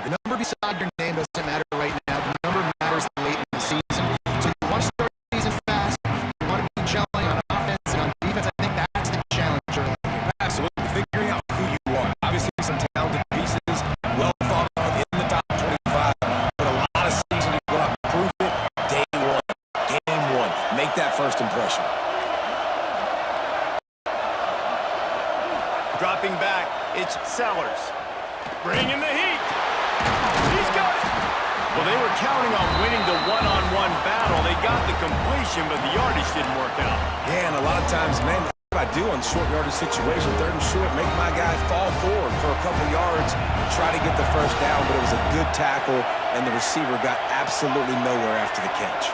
The number beside your name doesn't matter right now. The number matters late in the season. So you want to start the season fast. You want to be gelling on offense and on defense. I think that's the challenge early. Absolutely. Figuring out who you are. Obviously, some talented pieces, well thought of in the top 25. But a lot of season to go out and prove it. Day one, game one. Make that first impression. Dropping back, it's Sellers. Bringing the heat. He's got it. Well, they were counting on winning the one-on-one battle. They got the completion, but the yardage didn't work out. Yeah, and a lot of times, man, that's what I do on short yardage situation. 3rd and short, make my guy fall forward for a couple yards, try to get the first down, but it was a good tackle, and the receiver got absolutely nowhere after the catch.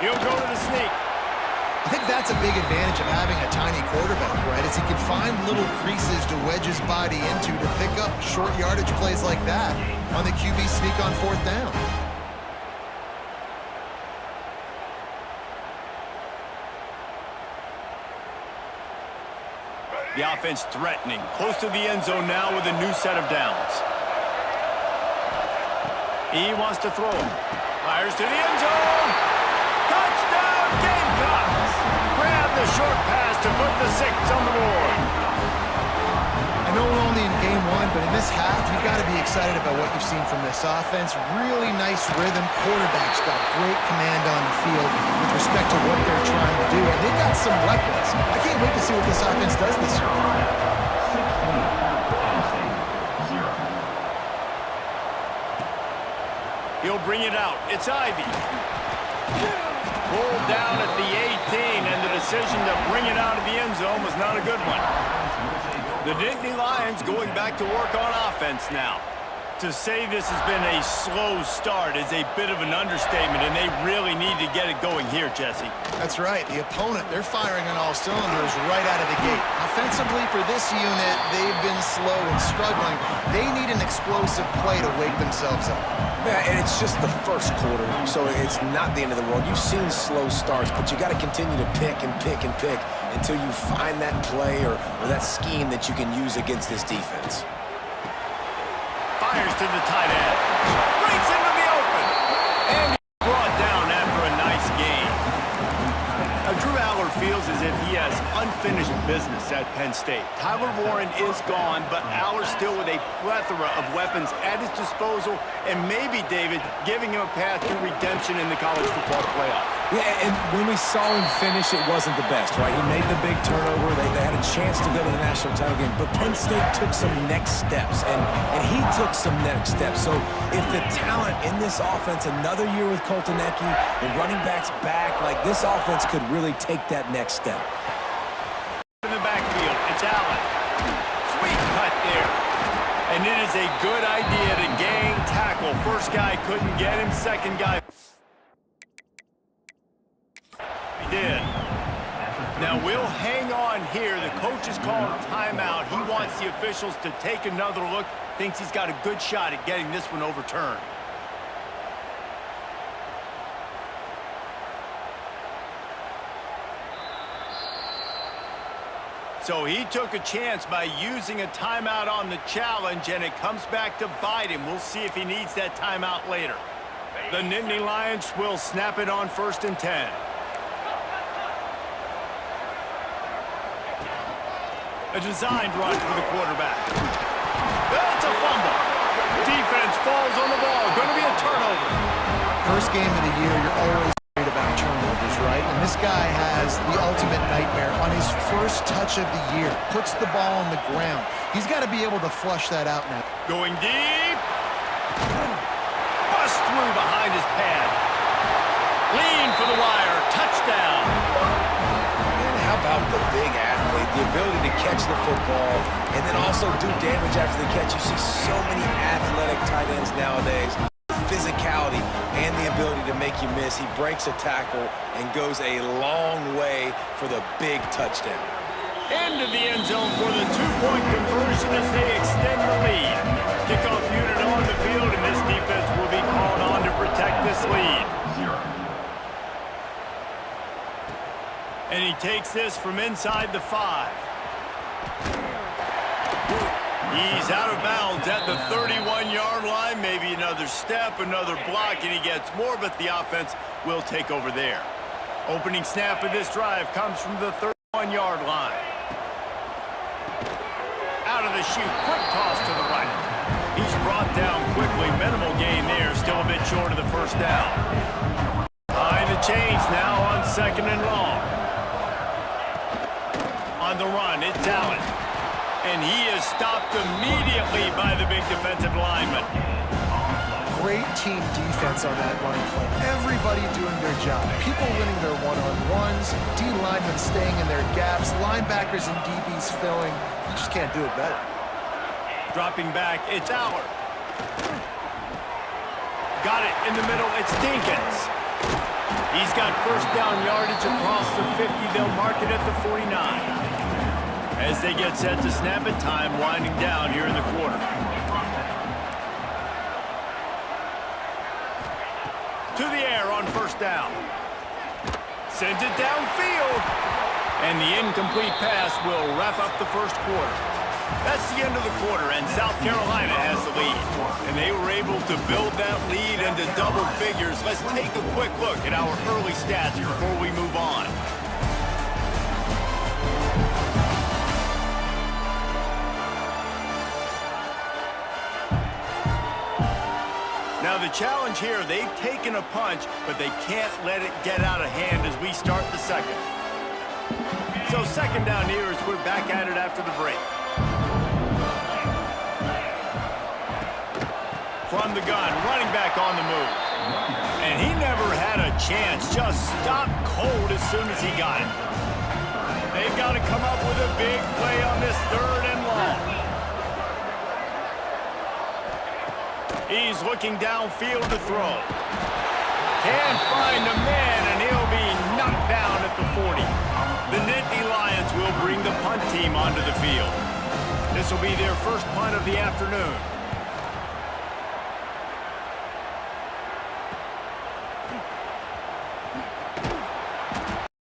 He'll go to the sneak. I think that's a big advantage of having a tiny quarterback, right? Is he can find little creases to wedge his body into to pick up short yardage plays like that on the QB sneak on 4th down. The offense threatening, close to the end zone now with a new set of downs. He wants to throw him. Fires to the end zone. Touchdown, Gamecocks! Grab the short pass to put the 6 on the board. I know we're only in game 1, but in this half, you've got to be excited about what you've seen from this offense. Really nice rhythm. Quarterback's got great command on the field with respect to what they're trying to do, and they've got some weapons. I can't wait to see what this offense does this year. He'll bring it out. It's Ivy. Pulled down at the 18, and the decision to bring it out of the end zone was not a good one. The Nittany Lions going back to work on offense now. To say this has been a slow start is a bit of an understatement, and they really need to get it going here, Jesse. That's right. The opponent, they're firing on all cylinders right out of the gate. Offensively, for this unit, they've been slow and struggling. They need an explosive play to wake themselves up. Yeah, and it's just the first quarter, so it's not the end of the world. You've seen slow starts, but you got to continue to pick and pick and pick until you find that play or that scheme that you can use against this defense. Fires to the tight end. Breaks into the open. And he's brought down after a nice gain. Now, Drew Aller feels as if he has unfinished business at Penn State. Tyler Warren is gone, but Aller still with a plethora of weapons at his disposal, and maybe, David, giving him a path to redemption in the college football playoff. Yeah, and when we saw him finish, it wasn't the best, right? He made the big turnover. They had a chance to go to the national title game, but Penn State took some next steps, and he took some next steps. So if the talent in this offense, another year with Colton Ecke, the running backs back, like this offense could really take that next step. In the backfield, it's Allen. Sweet cut there. And it is a good idea to gang tackle. First guy couldn't get him, second guy did. Now we'll hang on here. The coach is calling a timeout. He wants the officials to take another look. Thinks he's got a good shot at getting this one overturned. So he took a chance by using a timeout on the challenge, and it comes back to bite him. We'll see if he needs that timeout later. The Nittany Lions will snap it on 1st and 10. A designed run for the quarterback. That's a fumble. Defense falls on the ball. Going to be a turnover. First game of the year, you're always worried about turnovers, right? And this guy has the ultimate nightmare on his first touch of the year. Puts the ball on the ground. He's got to be able to flush that out now. Going deep. Bust through behind his pad. Lean for the wire. Touchdown. And how about the big athlete? The ability to catch the football and then also do damage after the catch. You see so many athletic tight ends nowadays. Physicality and the ability to make you miss. He breaks a tackle and goes a long way for the big touchdown. Into the end zone for the two-point conversion as they extend the lead. Kickoff unit on the field, and this defense will be called on to protect this lead. And he takes this from inside the 5. He's out of bounds at the 31-yard line. Maybe another step, another block, and he gets more, but the offense will take over there. Opening snap of this drive comes from the 31-yard line. Out of the chute, quick toss to the right. He's brought down quickly. Minimal gain there, still a bit short of the first down. Behind the chains now on 2nd and long. On the run, it's Allen. And he is stopped immediately by the big defensive lineman. Great team defense on that run play. Everybody doing their job. People winning their one-on-ones, D linemen staying in their gaps, linebackers and DBs filling. You just can't do it better. Dropping back, it's Aller. Got it in the middle, it's Dinkins. He's got first down yardage across the 50. They'll mark it at the 49. As they get set to snap it, time winding down here in the quarter. To the air on first down. Sends it downfield. And the incomplete pass will wrap up the first quarter. That's the end of the quarter, and South Carolina has the lead. And they were able to build that lead into double figures. Let's take a quick look at our early stats before we move on. Now the challenge here, they've taken a punch, but they can't let it get out of hand as we start the second. So second down here as we're back at it after the break. From the gun, running back on the move. And he never had a chance, just stopped cold as soon as he got it. They've got to come up with a big play on this 3rd and long. He's looking downfield to throw. Can't find a man, and he'll be knocked down at the 40. The Nittany Lions will bring the punt team onto the field. This will be their first punt of the afternoon.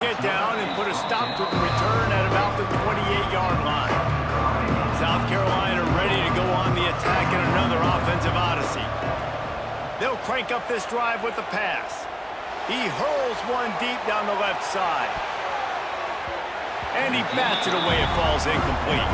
Get down and put a stop to the return at about the 28-yard line. South Carolina ready to go on the attack in another offensive odyssey. They'll crank up this drive with the pass. He hurls one deep down the left side. And he bats it away. It falls incomplete.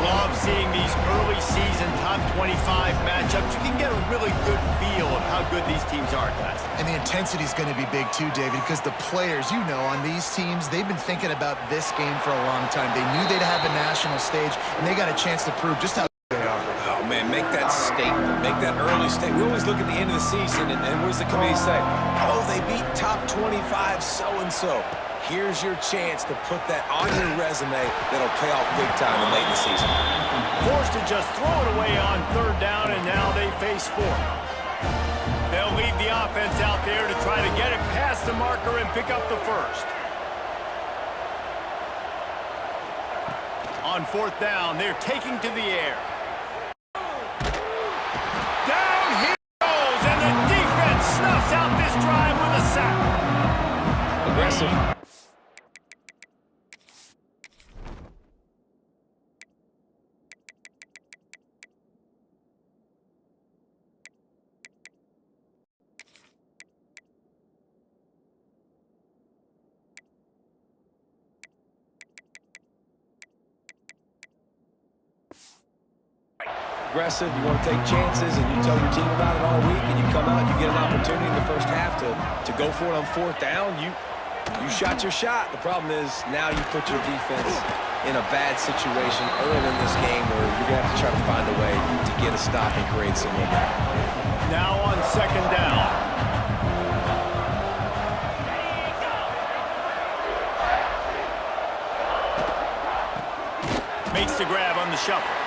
Love seeing these early season top 25 matchups. You can get a really good feel of how good these teams are, guys. And the intensity is going to be big too, David, because the players, you know, on these teams, they've been thinking about this game for a long time. They knew they'd have a national stage, and they got a chance to prove just how good they are. Oh, man, make that statement. Make that early statement. We always look at the end of the season, and what does the committee say? Oh, they beat top 25 so-and-so. Here's your chance to put that on your resume that'll pay off big time in late in the season. Forced to just throw it away on 3rd down, and now they face 4th. They'll lead the offense out there to try to get it past the marker and pick up the first. On 4th down, they're taking to the air. Down he goes, and the defense snuffs out this drive with a sack. Aggressive. Aggressive, you want to take chances, and you tell your team about it all week, and you come out, you get an opportunity in the first half to go for it on 4th down. You shot your shot. The problem is now you put your defense in a bad situation early in this game where you're going to have to try to find a way to get a stop and create some momentum. Now on 2nd down. Makes the grab on the shuffle.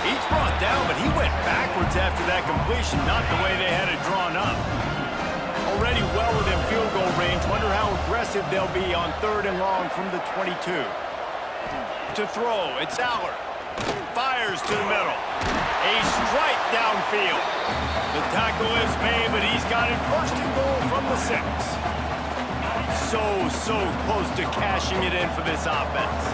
He's brought down, but he went backwards after that completion, not the way they had it drawn up. Already well within field goal range. Wonder how aggressive they'll be on 3rd and long from the 22. To throw, it's Aller. Fires to the middle. A strike downfield. The tackle is made, but he's got it 1st and goal from the 6. So close to cashing it in for this offense.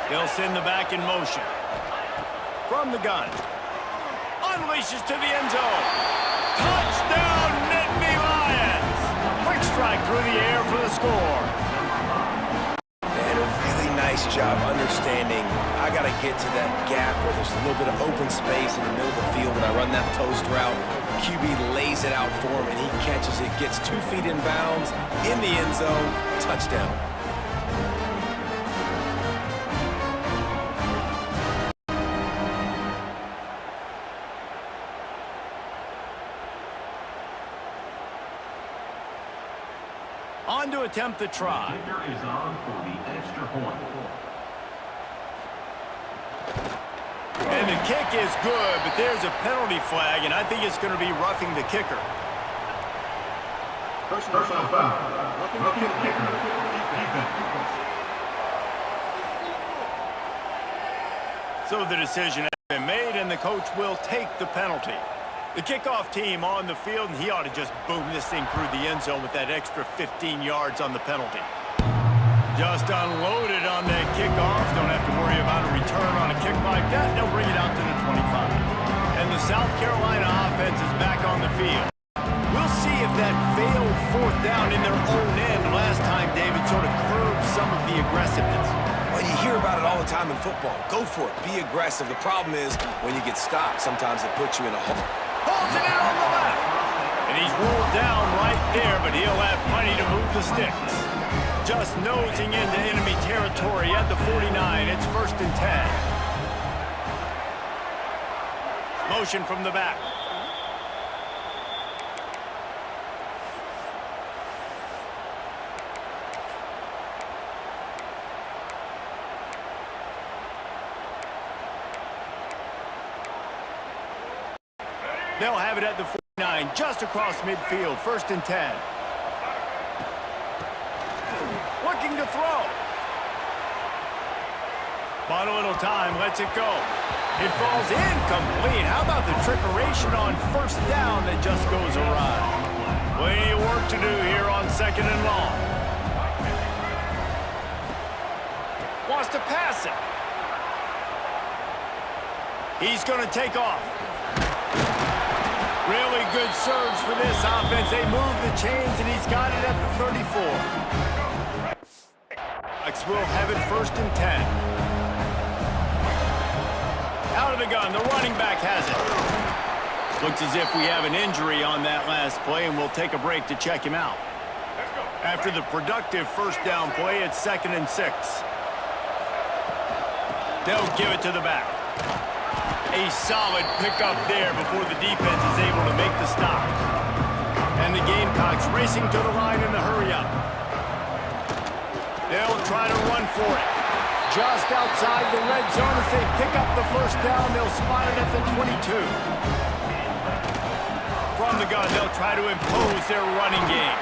They'll send the back in motion. From the gun. Unleashes to the end zone. Touchdown, Nittany Lions! Quick strike through the air for the score. And a really nice job understanding I got to get to that gap where there's a little bit of open space in the middle of the field when I run that post route. QB lays it out for him, and he catches it, gets 2 feet in bounds, in the end zone, touchdown. On to attempt the try. Kicker is on for the extra point. And the kick is good, but there's a penalty flag, and I think it's going to be roughing the kicker. Personal foul. Roughing the kicker. Defense. So the decision has been made, and the coach will take the penalty. The kickoff team on the field, and he ought to just boom this thing through the end zone with that extra 15 yards on the penalty. Just unloaded on that kickoff. Don't have to worry about a return on a kick like that. They'll bring it out to the 25. And the South Carolina offense is back on the field. We'll see if that failed 4th down in their own end last time, David, sort of curbed some of the aggressiveness. Well, you hear about it all the time in football. Go for it. Be aggressive. The problem is when you get stopped, sometimes it puts you in a hole. Pulls it in on the left. And he's rolled down right there, but he'll have plenty to move the sticks. Just nosing into enemy territory at the 49. It's 1st and 10. Motion from the back. They'll have it at the 49, just across midfield, 1st and 10. Looking to throw. Bought a little time, lets it go. It falls incomplete. How about the trickeration on 1st down that just goes awry? Plenty of work to do here on 2nd and long. Wants to pass it. He's going to take off. Really good surge for this offense. They move the chains, and he's got it at the 34. Will have it 1st and 10. Out of the gun, the running back has it. Looks as if we have an injury on that last play, and we'll take a break to check him out. After the productive 1st down play, it's 2nd and 6. They'll give it to the back. A solid pickup there before the defense is able to make the stop. And the Gamecocks racing to the line in the hurry-up. They'll try to run for it. Just outside the red zone as they pick up the 1st down. They'll spot it at the 22. From the gun, they'll try to impose their running game.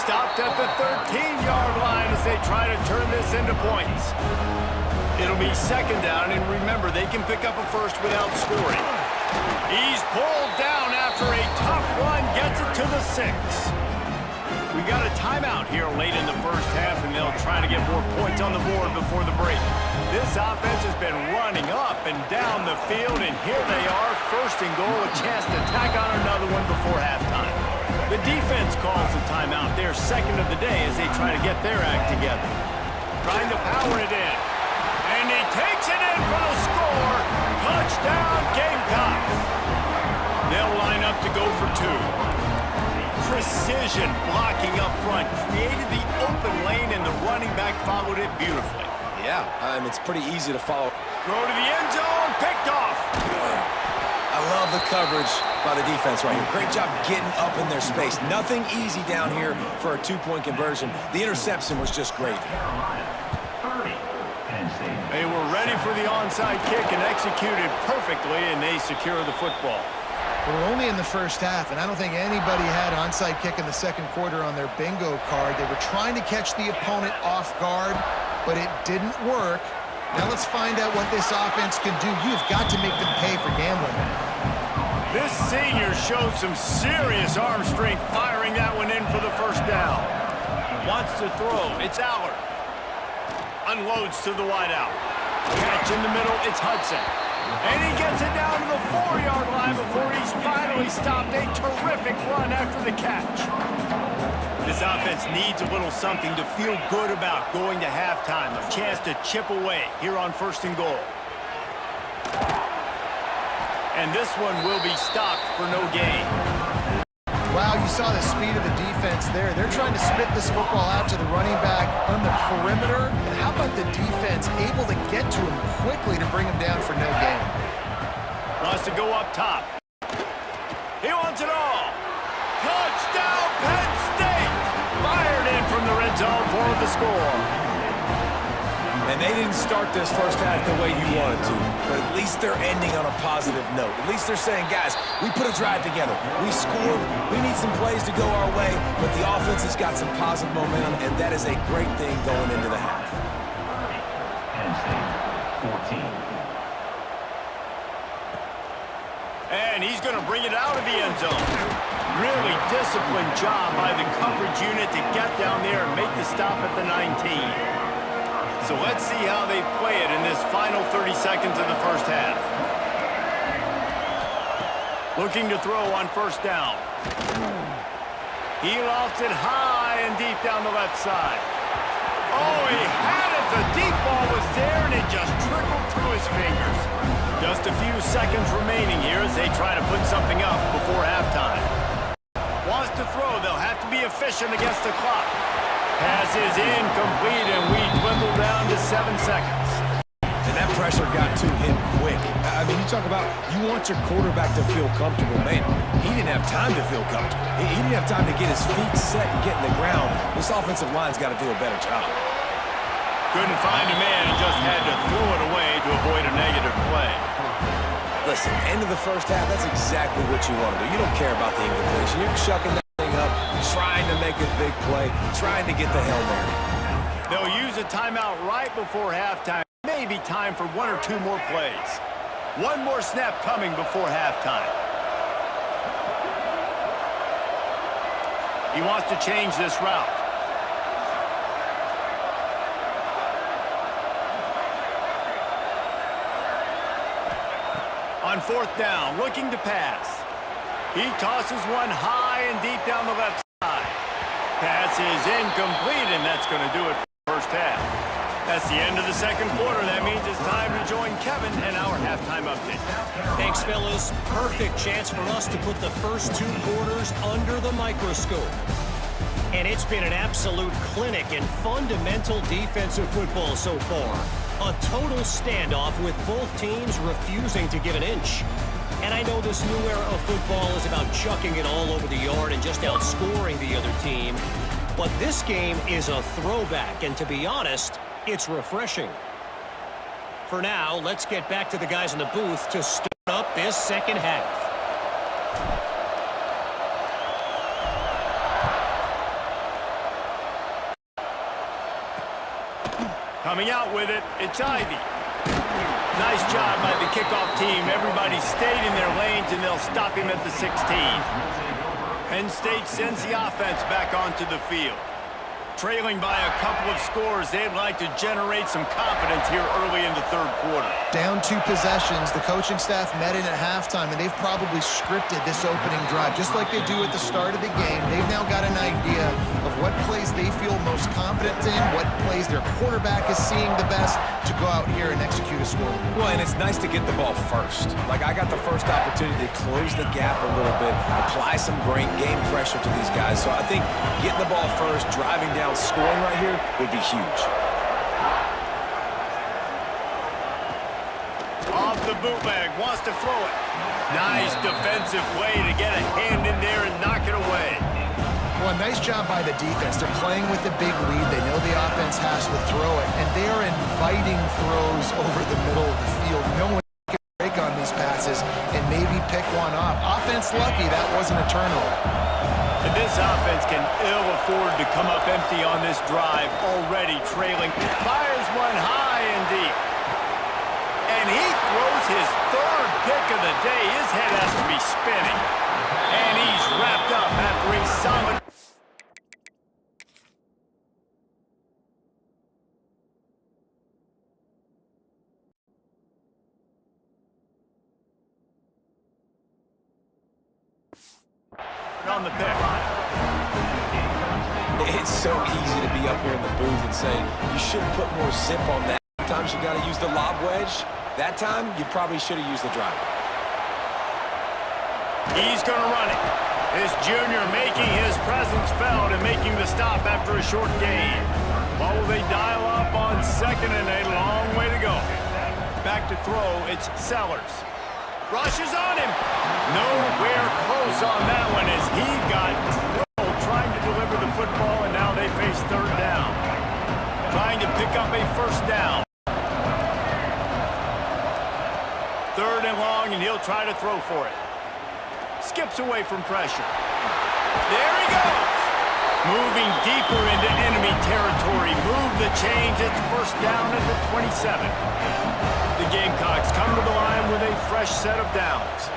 Stopped at the 13-yard line as they try to turn this into points. It'll be 2nd down, and remember, they can pick up a 1st without scoring. He's pulled down after a tough run, gets it to the 6. We got a timeout here late in the 1st half, and they'll try to get more points on the board before the break. This offense has been running up and down the field, and here they are, 1st and goal, a chance to tack on another one before halftime. The defense calls the timeout. They're 2nd of the day as they try to get their act together. Trying to power it in. And he takes it in for the score. Touchdown, Gamecocks. They'll line up to go for 2. Precision blocking up front. Created the open lane, and the running back followed it beautifully. Yeah, it's pretty easy to follow. Throw to the end zone. Picked off. I love the coverage by the defense right here. Great job getting up in their space. Nothing easy down here for a 2-point conversion. The interception was just great. They were ready for the onside kick and executed perfectly, and they secure the football. We're only in the 1st half, and I don't think anybody had onside kick in the 2nd quarter on their bingo card. They were trying to catch the opponent off guard, but it didn't work. Now let's find out what this offense can do. You've got to make them pay for gambling. This senior showed some serious arm strength firing that one in for the 1st down. Wants to throw. It's Allard. Unloads to the wideout. Catch in the middle, it's Hudson. And he gets it down to the 4-yard line before he's finally stopped. A terrific run after the catch. This offense needs a little something to feel good about going to halftime. A chance to chip away here on 1st and goal. And this one will be stopped for no gain. Wow, you saw the speed of the defense there. They're trying to spit this football out to the running back on the perimeter. And how about the defense able to get to him quickly to bring him down for no gain? Wants to go up top. He wants it all. Touchdown, Penn State! Fired in from the red zone for the score. And they didn't start this first half the way you wanted to, but at least they're ending on a positive note. At least they're saying, guys, we put a drive together. We scored. We need some plays to go our way, but the offense has got some positive momentum, and that is a great thing going into the half. Penn State, 14. And he's going to bring it out of the end zone. Really disciplined job by the coverage unit to get down there and make the stop at the 19. So let's see how they play it in this final 30 seconds of the first half. Looking to throw on 1st down. He lofts it high and deep down the left side. Oh, he had it. The deep ball was there, and it just trickled through his fingers. Just a few seconds remaining here as they try to put something up before halftime. Wants to throw. They'll have to be efficient against the clock. Pass is incomplete, and we dwindle down to 7 seconds. And that pressure got to him quick. I mean, you talk about you want your quarterback to feel comfortable. Man, he didn't have time to feel comfortable. He didn't have time to get his feet set and get in the ground. This offensive line's got to do a better job. Couldn't find a man and just had to throw it away to avoid a negative play. Listen, end of the first half, that's exactly what you want to do. You don't care about the incompletion. You're chucking that thing up, trying to make a big play, trying to get the Hail Mary. They'll use a timeout right before halftime. Maybe time for 1 or 2 more plays. One more snap coming before halftime. He wants to change this route. On 4th down, looking to pass. He tosses one high and deep down the left side. Pass is incomplete, and that's going to do it for the first half. That's the end of the 2nd quarter. That means it's time to join Kevin and our halftime update. Thanks, fellas. Perfect chance for us to put the first 2 quarters under the microscope. And it's been an absolute clinic in fundamental defensive football so far. A total standoff with both teams refusing to give an inch. And I know this new era of football is about chucking it all over the yard and just outscoring the other team. But this game is a throwback, and to be honest, it's refreshing. For now, let's get back to the guys in the booth to start up this 2nd half. Coming out with it, it's Ivy. Nice job by the kickoff team. Everybody stayed in their lanes, and they'll stop him at the 16. Penn State sends the offense back onto the field. Trailing by a couple of scores, they'd like to generate some confidence here early in the 3rd quarter. Down 2 possessions, the coaching staff met in at halftime, and they've probably scripted this opening drive, just like they do at the start of the game. They've now got an idea of what plays they feel most confident in, what plays their quarterback is seeing the best to go out here and execute a score. Well, and it's nice to get the ball first. Like, I got the first opportunity to close the gap a little bit, apply some great game pressure to these guys. So I think getting the ball first, driving down, scoring right here would be huge. Off the bootleg, wants to throw it. Nice defensive play to get a hand in there and knock it away. Well, nice job by the defense. They're playing with a big lead. They know the offense has to throw it, and they are inviting throws over the middle of the field. No one can break on these passes and maybe pick one off. Offense lucky, that wasn't a turnover. And this offense can ill afford to come up empty on this drive, already trailing. Fires one high and deep. And he throws his 3rd pick of the day. His head has to be spinning. And he's wrapped up after a solid. on the pick. It's so easy to be up here in the booth and say, you should put more zip on that. Sometimes you got to use the lob wedge. That time, you probably should have used the drive. He's going to run it. This junior making his presence felt and making the stop after a short gain. What will they dial up on second and a long way to go? Back to throw, it's Sellers. Rushes on him. Nowhere close on that one as he got trying to deliver the football, and now they face third down. Trying to pick up a first down. Third and long, and he'll try to throw for it. Skips away from pressure. There he goes. Moving deeper into enemy territory. Move the change. It's first down at the 27. The Gamecocks come to the line with a fresh set of downs.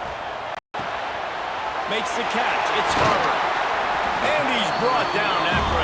Makes the catch. It's Harvard. And he's brought down after a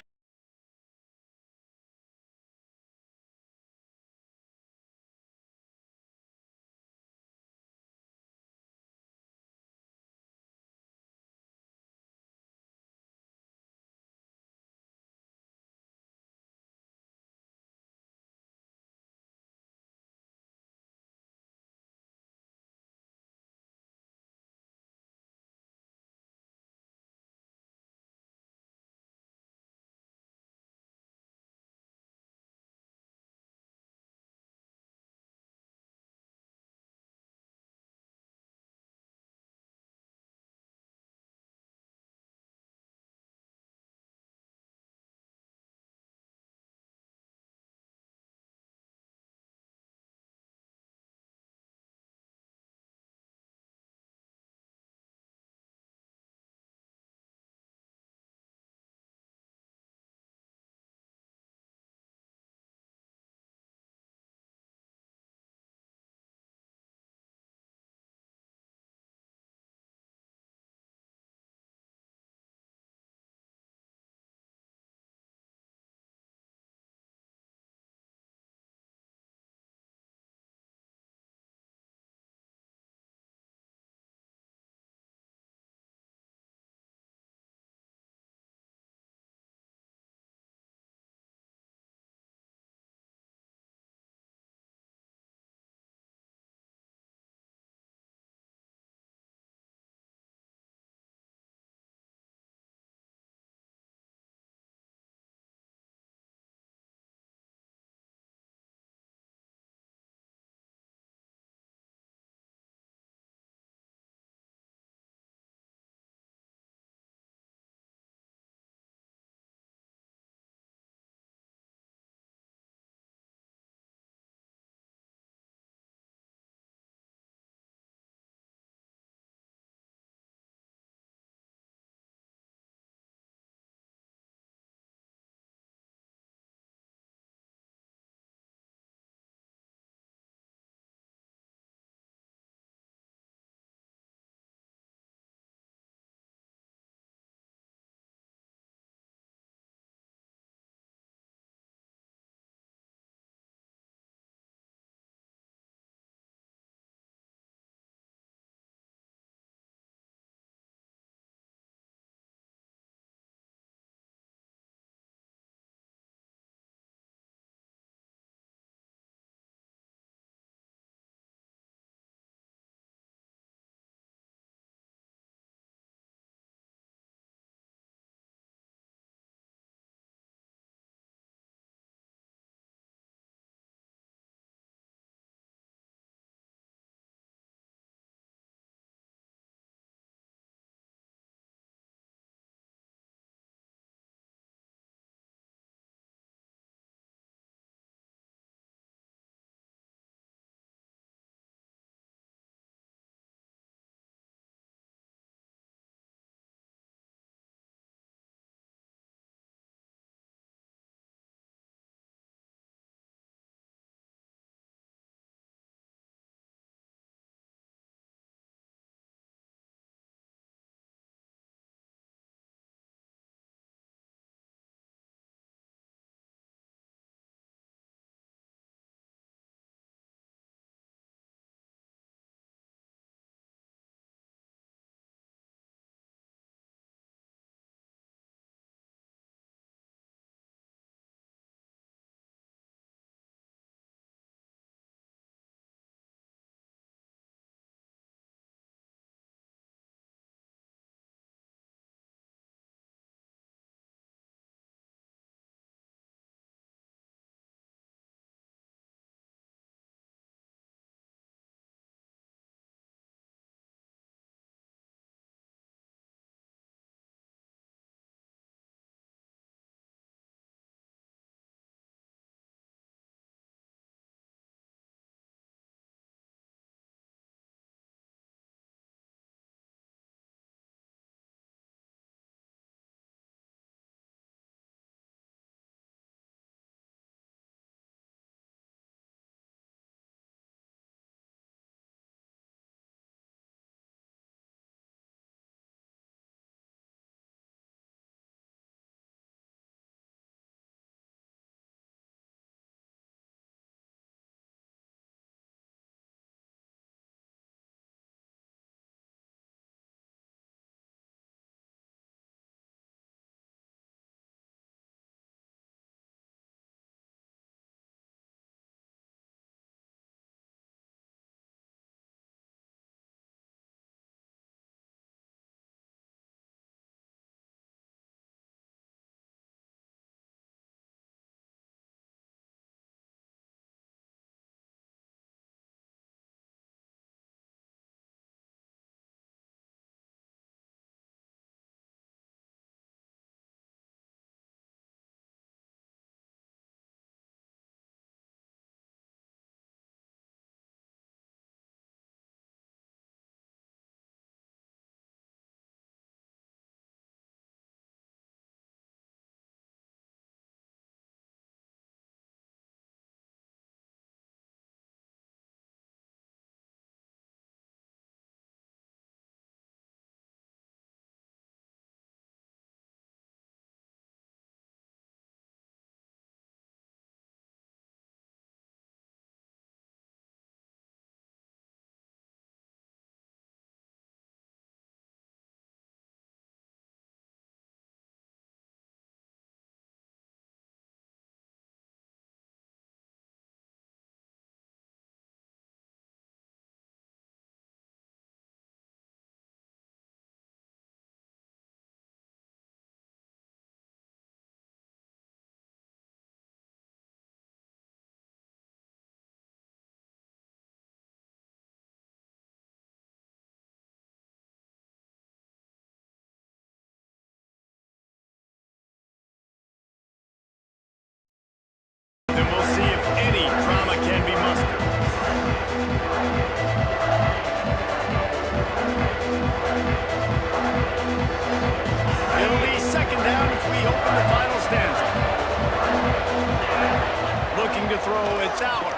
to throw. It's Aller.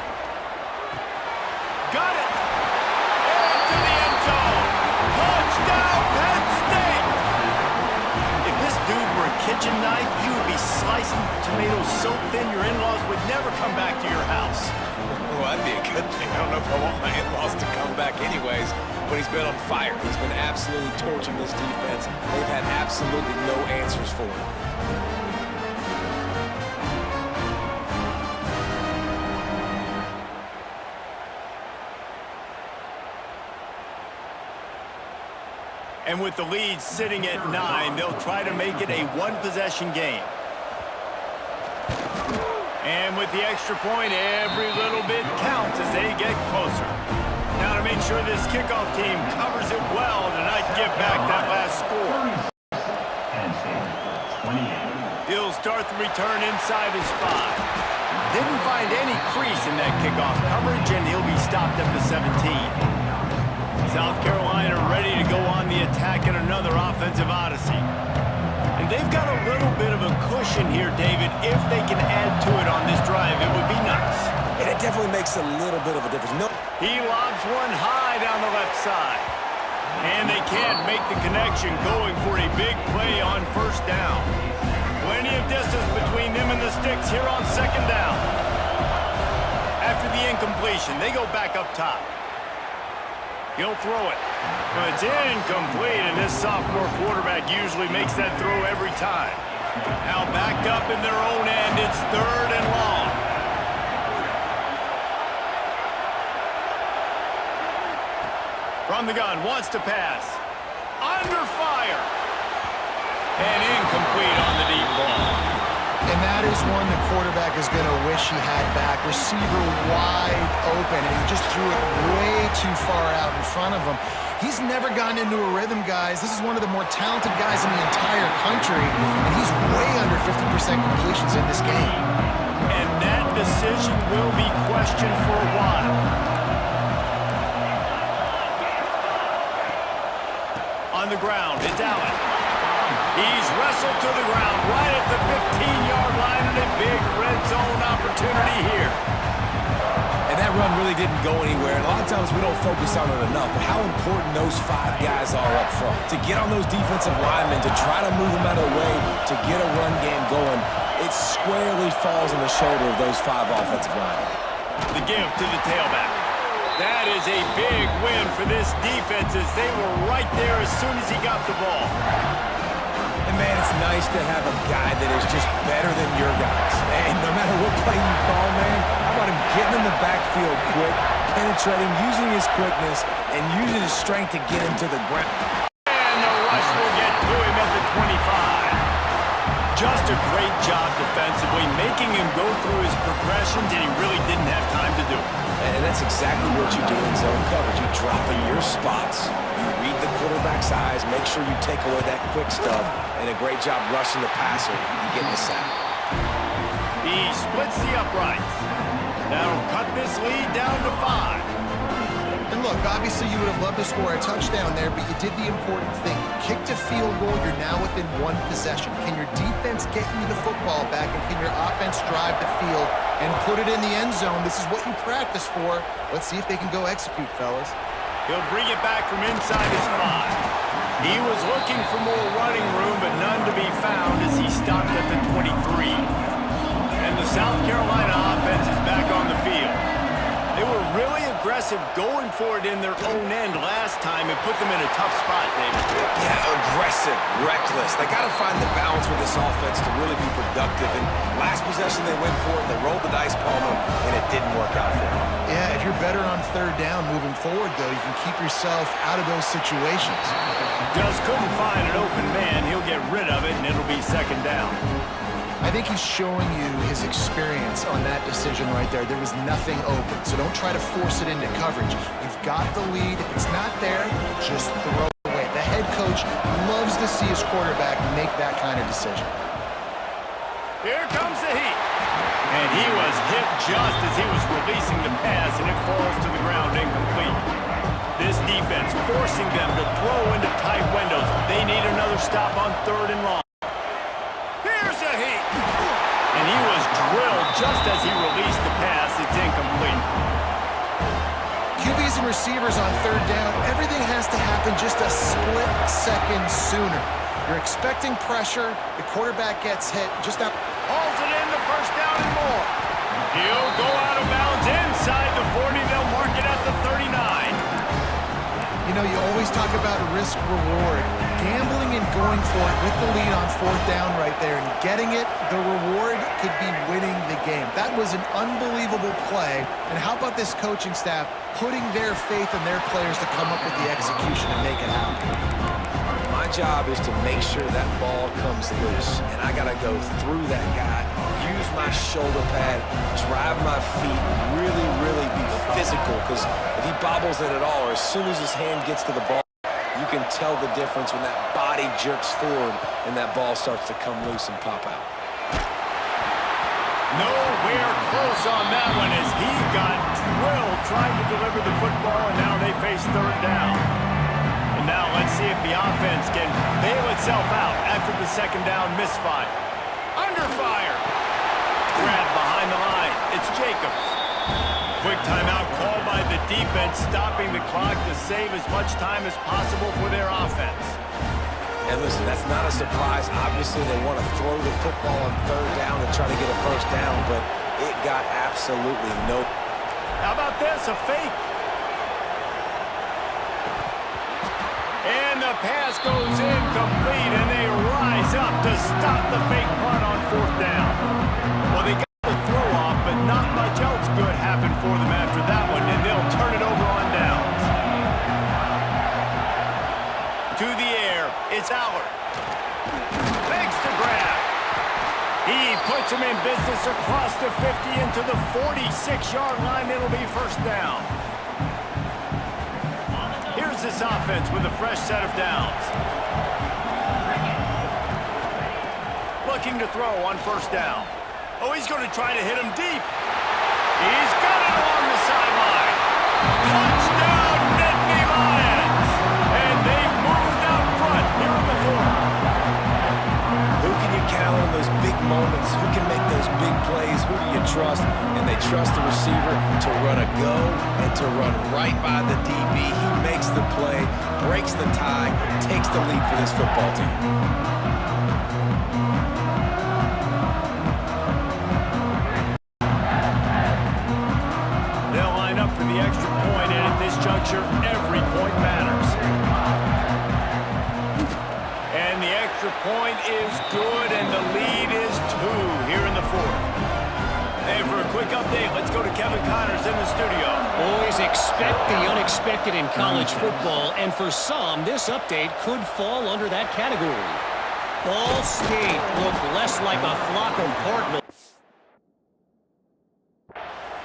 Got it. Into the end zone. Touchdown, Penn State. If this dude were a kitchen knife, you would be slicing tomatoes so thin your in-laws would never come back to your house. Well, that'd be a good thing. I don't know if I want my in-laws to come back anyways, but he's been on fire. He's been absolutely torching this defense. They've had absolutely no answers for him. And with the lead sitting at 9, they'll try to make it a one-possession game. And with the extra point, every little bit counts as they get closer. Now to make sure this kickoff team covers it well to not give back that last score. He'll start the return inside his 5. Didn't find any crease in that kickoff coverage, and he'll be stopped at the 17. South Carolina ready to go on the attack in another offensive odyssey. And they've got a little bit of a cushion here, David. If they can add to it on this drive, it would be nice. And it definitely makes a little bit of a difference. No. He lobs one high down the left side. And they can't make the connection, going for a big play on first down. Plenty of distance between them and the sticks here on second down. After the incompletion, they go back up top. He'll throw it. But it's incomplete, and this sophomore quarterback usually makes that throw every time. Now back up in their own end, it's 3rd and long. From the gun, wants to pass. Under fire. And incomplete on the deep ball. And that is one the quarterback is going to wish he had back. Receiver wide open, and he just threw it way too far out in front of him. He's never gotten into a rhythm, guys. This is one of the more talented guys in the entire country, and he's way under 50% completions in this game. And that decision will be questioned for a while. On the ground, it's Allen. He's wrestled to the ground right at the 15-yard line, and a big red zone opportunity here. And that run really didn't go anywhere. And a lot of times we don't focus on it enough, but how important those 5 guys are up front. To get on those defensive linemen, to try to move them out of the way, to get a run game going, it squarely falls on the shoulder of those 5 offensive linemen. The give to the tailback. That is a big win for this defense, as they were right there as soon as he got the ball. And, man, it's nice to have a guy that is just better than your guys. And no matter what play you call, man, how about him getting in the backfield quick, penetrating, using his quickness, and using his strength to get him to the ground. And the rush will get to him at the 25. Just a great job defensively, making him go through his progressions, and he really didn't have time to do it. And that's exactly what you do in zone coverage. You drop in your spots, you read the quarterback's eyes, make sure you take away that quick stuff, and a great job rushing the passer and getting the sack. He splits the uprights. That'll cut this lead down to 5. And look, obviously you would have loved to score a touchdown there, but you did the important thing. Kicked a field goal, you're now within 1 possession. Can your defense get you the football back, and can your offense drive the field and put it in the end zone? This is what you practice for. Let's see if they can go execute, fellas. He'll bring it back from inside his 5. He was looking for more running room, but none to be found as he stopped at the 23. And the South Carolina offense is back on the field. They were really aggressive going for it in their own end last time and put them in a tough spot, David. Yeah, aggressive, reckless. They got to find the balance with this offense to really be productive. And last possession they went for it, they rolled the dice, Palmer, and it didn't work out for them. Yeah, if you're better on 3rd down moving forward, though, you can keep yourself out of those situations. Just couldn't find an open man. He'll get rid of it, and it'll be 2nd down. I think he's showing you his experience on that decision right there. There was nothing open, so don't try to force it into coverage. You've got the lead. If it's not there, just throw it away. The head coach loves to see his quarterback make that kind of decision. Here comes the heat. And he was hit just as he was releasing the pass, and it falls to the ground incomplete. This defense forcing them to throw into tight windows. They need another stop on 3rd and long. Here's a heat. And he was drilled just as he released the pass. DBs and receivers on third down, everything has to happen just a split second sooner. You're expecting pressure, the quarterback gets hit, just not... Hauls it in, the first down and more. He'll go out of bounds inside the 40. They'll mark it at the 39. You know, you always talk about risk-reward. Gambling and going for it with the lead on fourth down right there and getting it, the reward could be winning the game. That was an unbelievable play. And how about this coaching staff putting their faith in their players to come up with the execution and make it happen? My job is to make sure that ball comes loose, and I got to go through that guy, use my shoulder pad, drive my feet, really be physical, because if he bobbles it at all, or as soon as his hand gets to the ball, you can tell the difference when that body jerks forward and that ball starts to come loose and pop out. Nowhere close on that one as he got drilled trying to deliver the football, and now they face third down. And now let's see if the offense can bail itself out after the second down misfire. Under fire. Grabbed behind the line. It's Jacobs. Quick timeout called by the defense, stopping the clock to save as much time as possible for their offense. And listen, that's not a surprise. Obviously, they want to throw the football on third down and try to get a first down, but it got absolutely no... How about this? A fake. And the pass goes incomplete, and they rise up to stop the fake punt on fourth down. Well, they got the throw off, but not much else good happened for them after that one, and they'll turn it over on downs. To the air, it's Allard. Makes the grab. He puts him in business across the 50 into the 46-yard line. It'll be first down. Here's this offense with a fresh set of downs. Looking to throw on first down. Oh, he's going to try to hit him deep. He's got it along the sideline. Touchdown, Nittany Lions! And they moved out front here in the fourth. Who can you count on those big moments? Who can make those big plays? Who do you trust? And they trust the receiver to run a go and to run right by the DB. He makes the play, breaks the tie, takes the lead for this football team. They'll line up for the extra point, and at this juncture, every point matters. And the extra point is good, and the lead is 2 here in the fourth. And for a quick update, let's go to Kevin Connors in the studio. Boys, expect the unexpected in college football, and for some, this update could fall under that category. Ball State looked less like a flock of cardinals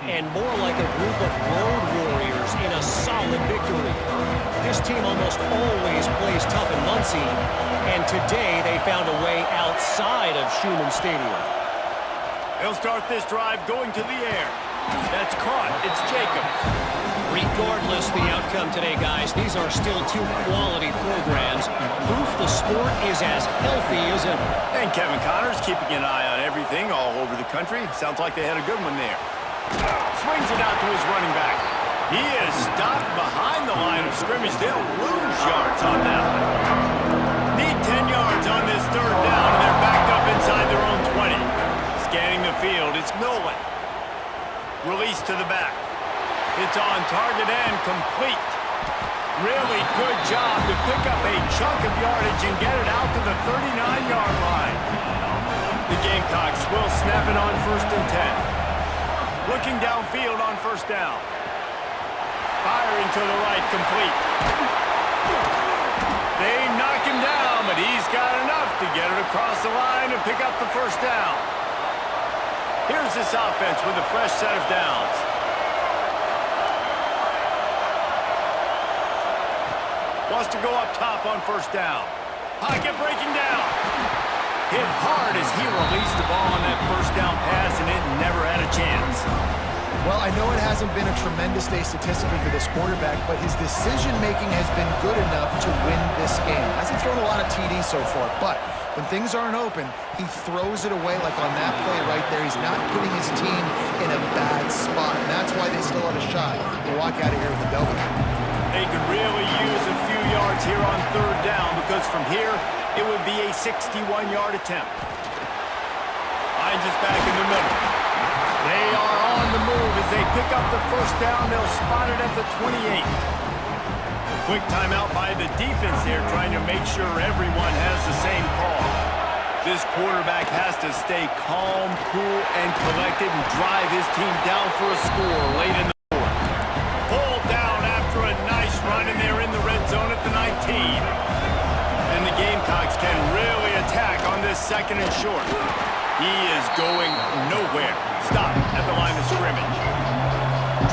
and more like a group of road warriors in a solid victory. This team almost always plays tough in Muncie, and today they found a way outside of Schumann Stadium. He'll start this drive going to the air. That's caught. It's Jacobs. Regardless the outcome today, guys, these are still two quality programs. Proof the sport is as healthy as ever. And Kevin Connors keeping an eye on everything all over the country. Sounds like they had a good one there. Swings it out to his running back. He is stopped behind the line of scrimmage. They'll lose yards on that one. Need 10 yards on this third down, and they're backed up inside their own 20. Scanning the field, it's Nolan. Release to the back. It's on target and complete. Really good job to pick up a chunk of yardage and get it out to the 39-yard line. The Gamecocks will snap it on 1st and 10. Looking downfield on first down. Firing to the right, complete. They knock him down, but he's got enough to get it across the line and pick up the first down. Here's this offense with a fresh set of downs. Wants to go up top on first down. Pocket breaking down. Hit hard as he released the ball on that first down pass, and it never had a chance. Well, I know it hasn't been a tremendous day statistically for this quarterback, but his decision-making has been good enough to win this game. Hasn't thrown a lot of TDs so far, but when things aren't open, he throws it away like on that play right there. He's not putting his team in a bad that spot, and that's why they still had a shot to walk out of here with a W. They could really use a few yards here on third down because from here, it would be a 61-yard attempt. Hines is back in the middle. They are on the move as they pick up the first down. They'll spot it at the 28. Quick timeout by the defense here, trying to make sure everyone has the same call. This quarterback has to stay calm, cool, and collected and drive his team down for a score late in the fourth. Pulled down after a nice run, and they're in the red zone at the 19. And the Gamecocks can really attack on this second and short. He is going nowhere. Stop at the line of scrimmage.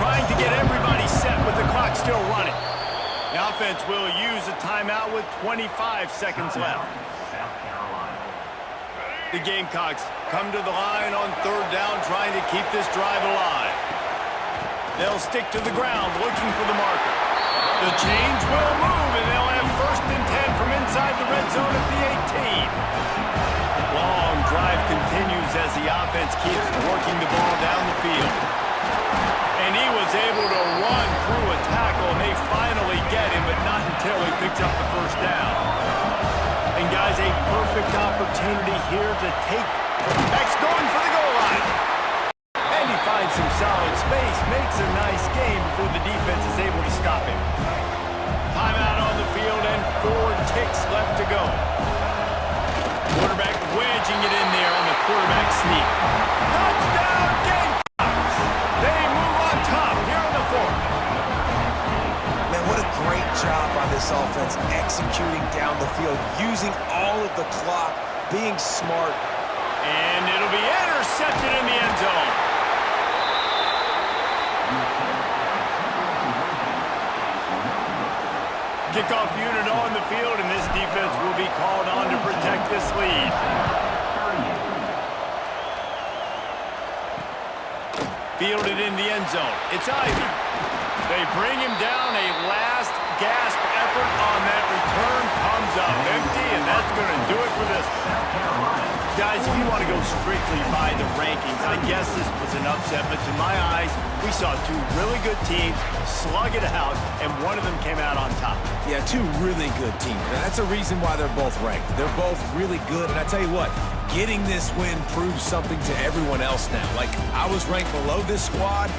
Trying to get everybody set with the clock still running. The offense will use a timeout with 25 seconds left. The Gamecocks come to the line on third down, trying to keep this drive alive. They'll stick to the ground, looking for the marker. The change will move, and they'll have first and 10 from inside the red zone at the 18. Long drive continues as the offense keeps working the ball down the field. And he was able to run through a tackle, and they finally get him, but not until he picks up the first down. And guys, a perfect opportunity here to take X going for the goal line. And he finds some solid space, makes a nice game before the defense is able to stop him. Timeout on the field and 4 ticks left to go. Quarterback wedging it in there on the quarterback sneak. Touchdown Gamecocks! They move on top here in the fourth. Man, what a great job by this offense executing down the field, using all of the clock, being smart. And it'll be intercepted in the end zone. Kickoff unit on the field, and this defense will be called on to protect this lead. Fielded in the end zone. It's Ivy. They bring him down. A last gasp effort on that return comes up empty, and that's going to do it for this one. Guys, if you want to go strictly by the rankings, I guess this was an upset, but to my eyes, we saw 2 really good teams slug it out, and one of them came out on top. Yeah, 2 really good teams. And that's a reason why they're both ranked. They're both really good, and I tell you what, getting this win proves something to everyone else now. Like, I was ranked below this squad.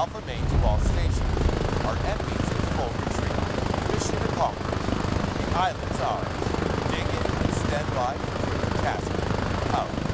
Alpha Main to all stations. Our enemies in full retreat. Mission accomplished. The island's ours. Dig in and stand by for further tasking. Out.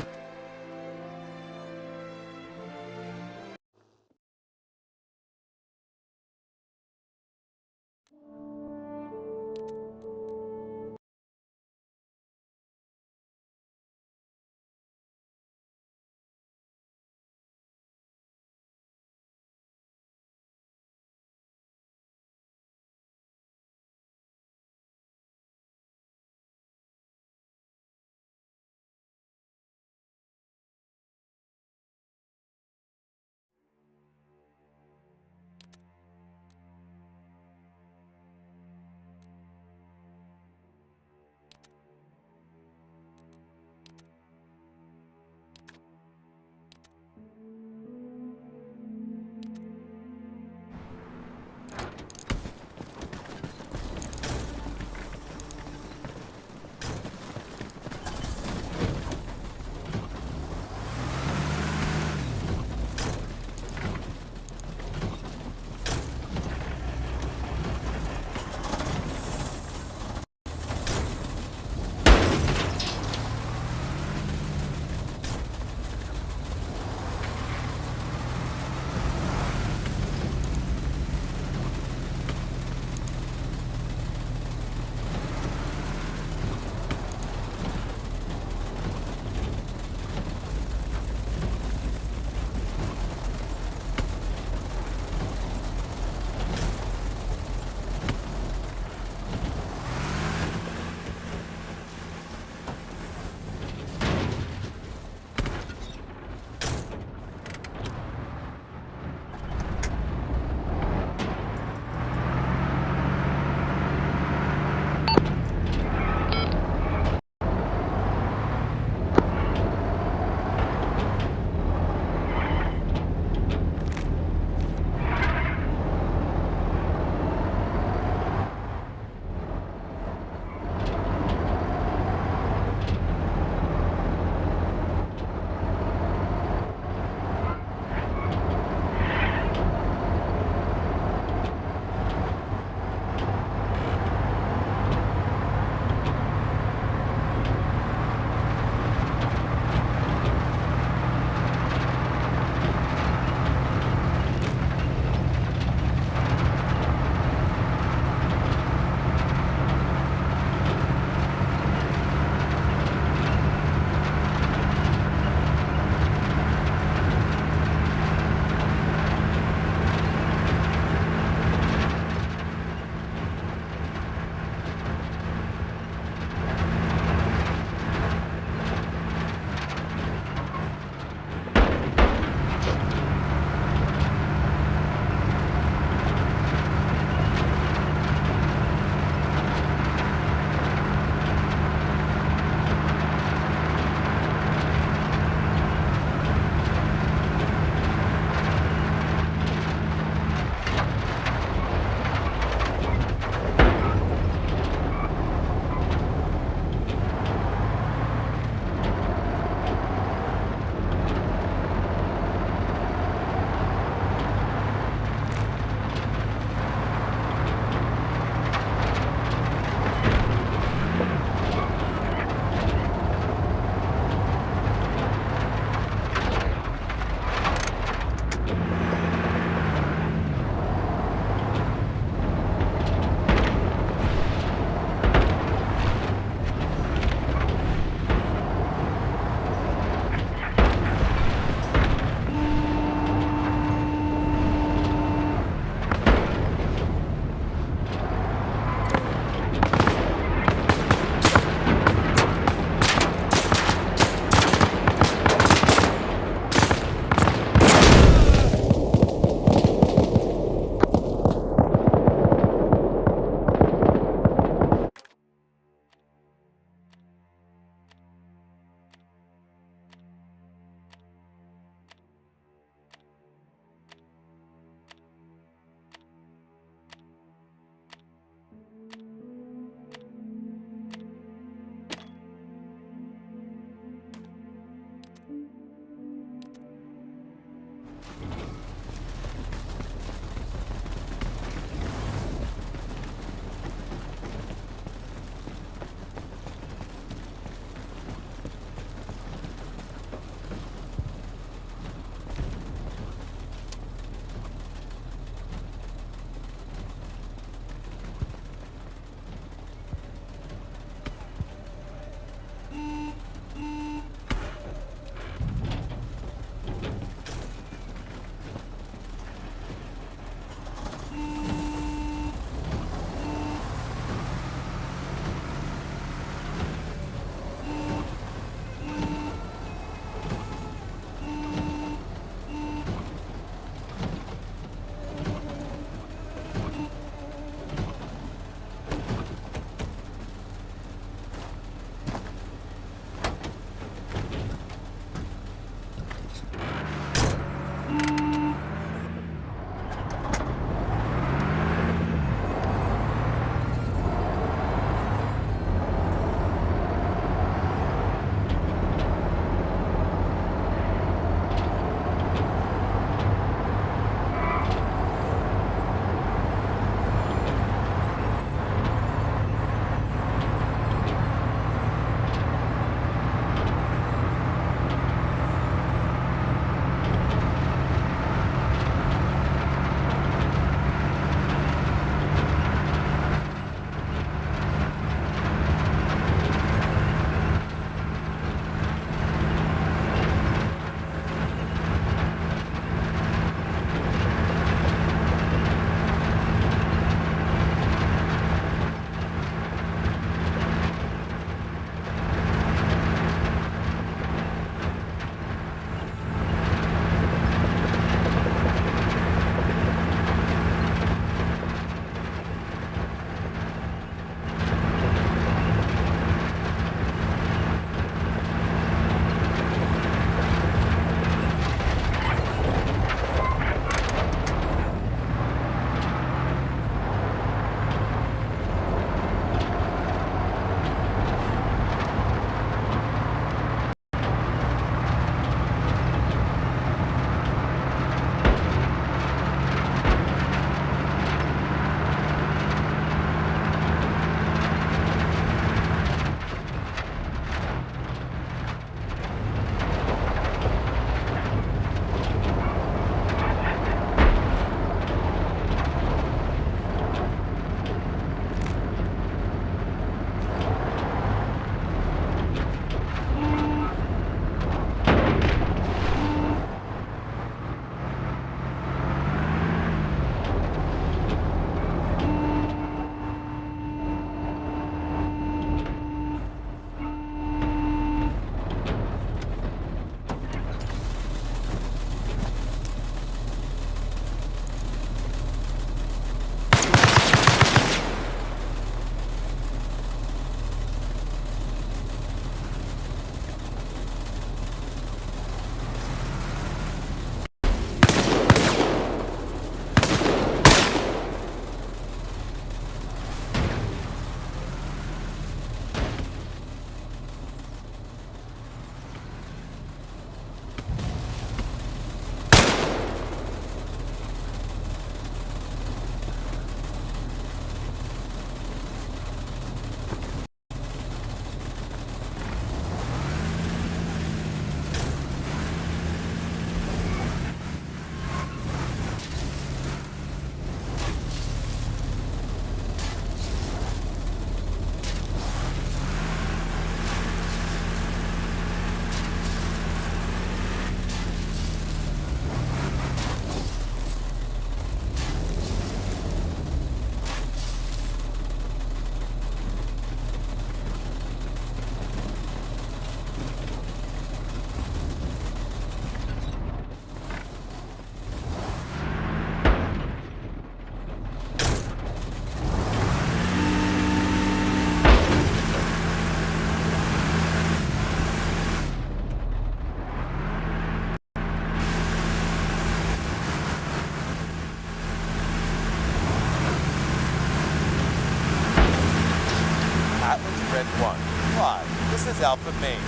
Red 1. Hi, this is Alpha Main.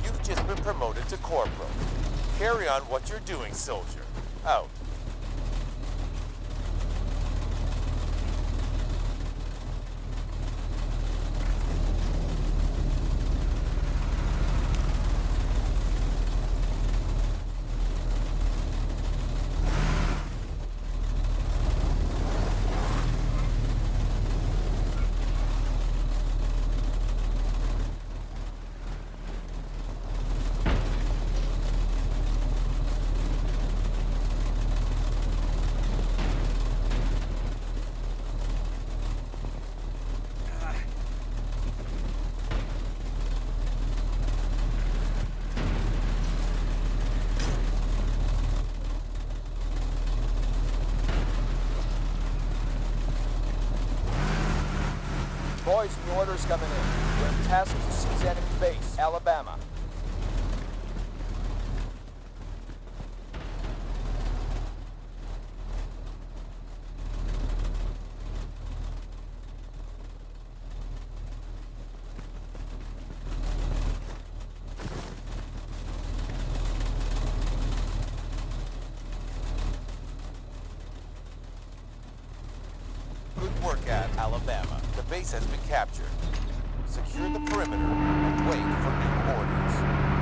You've just been promoted to Corporal. Carry on what you're doing, soldier. Out. Boys, new orders coming in. We're tasked to seize enemy base, Alabama. Alabama. The base has been captured. Secure the perimeter and wait for new orders.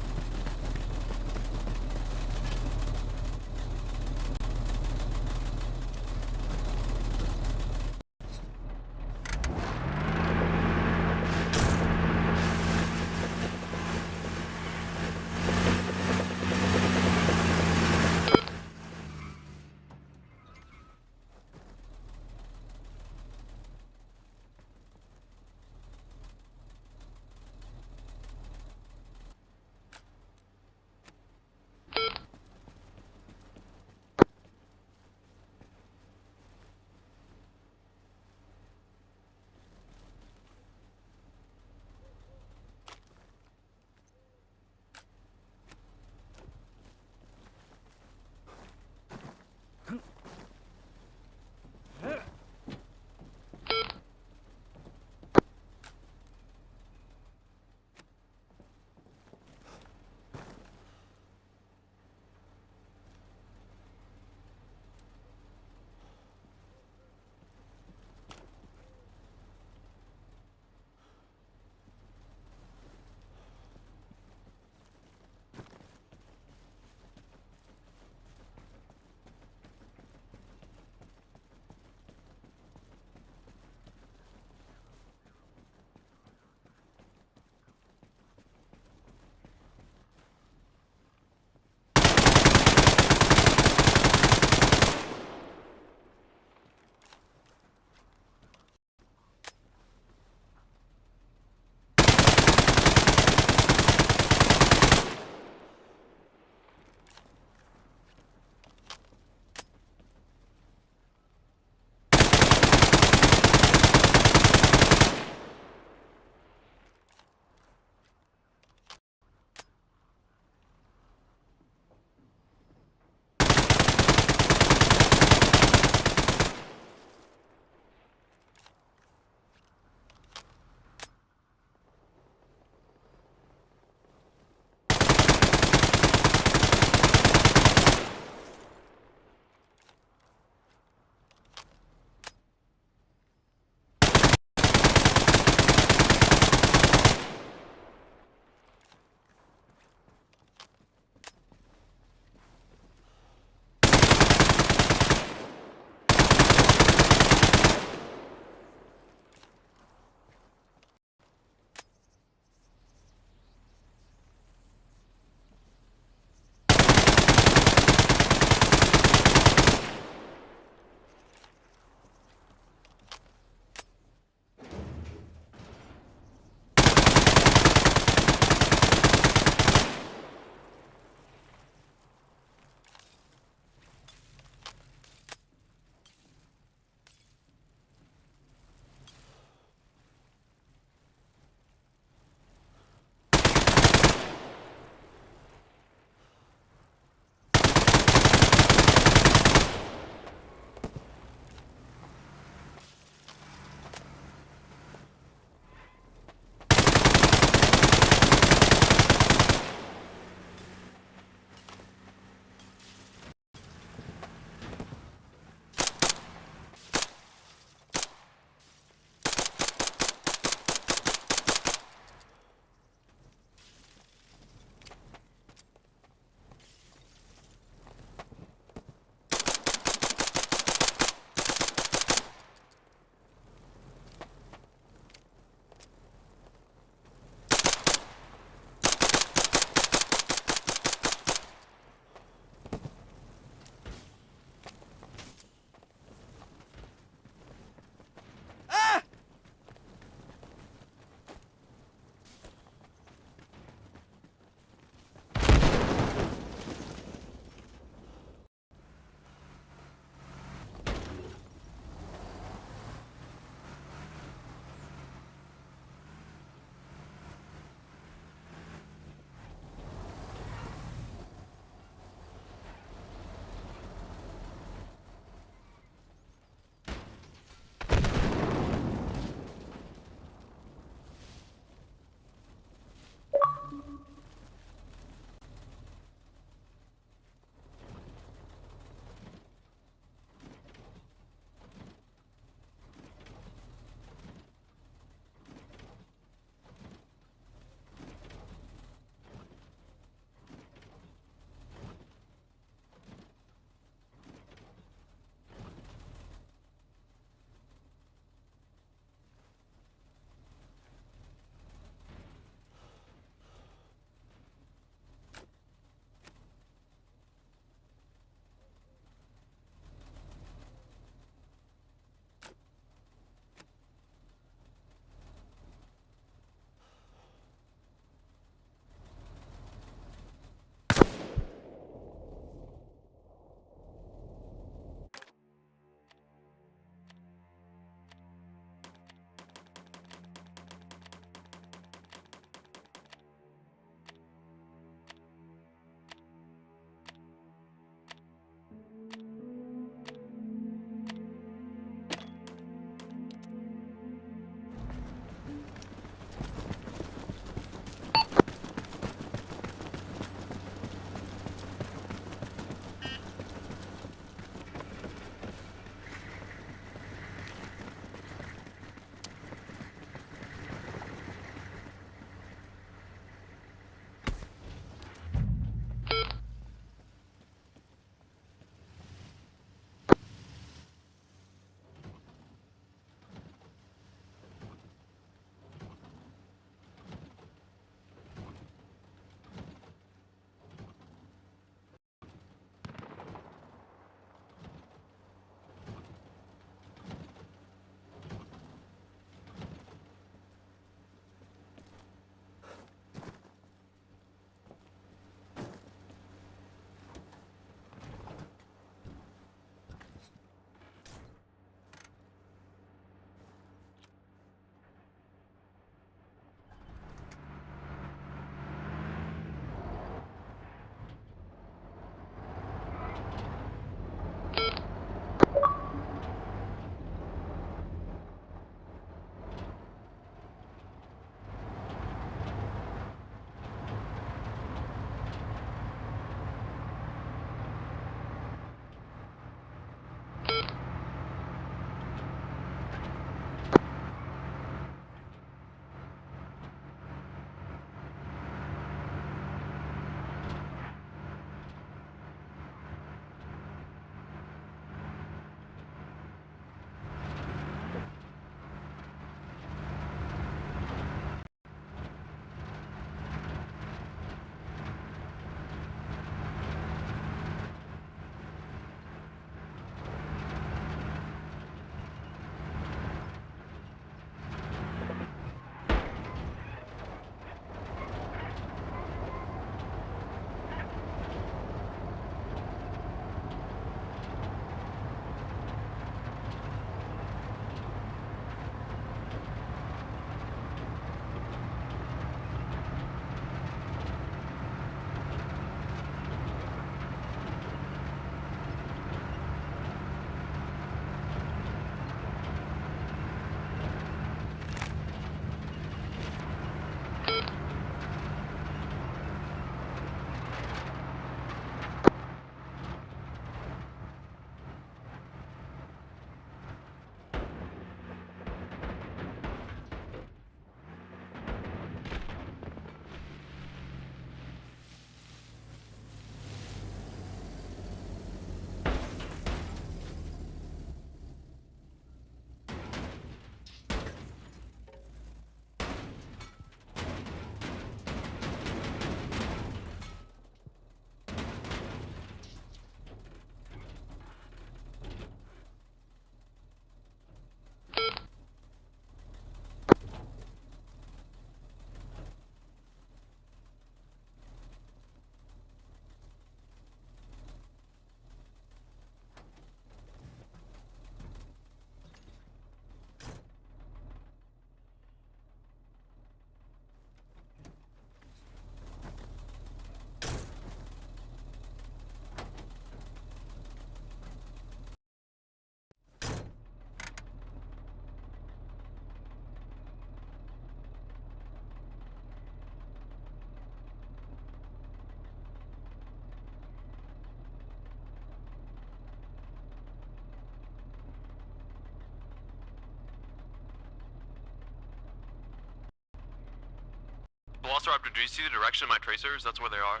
Velociraptor, do you see the direction of my tracers? That's where they are.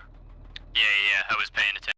Yeah, I was paying attention.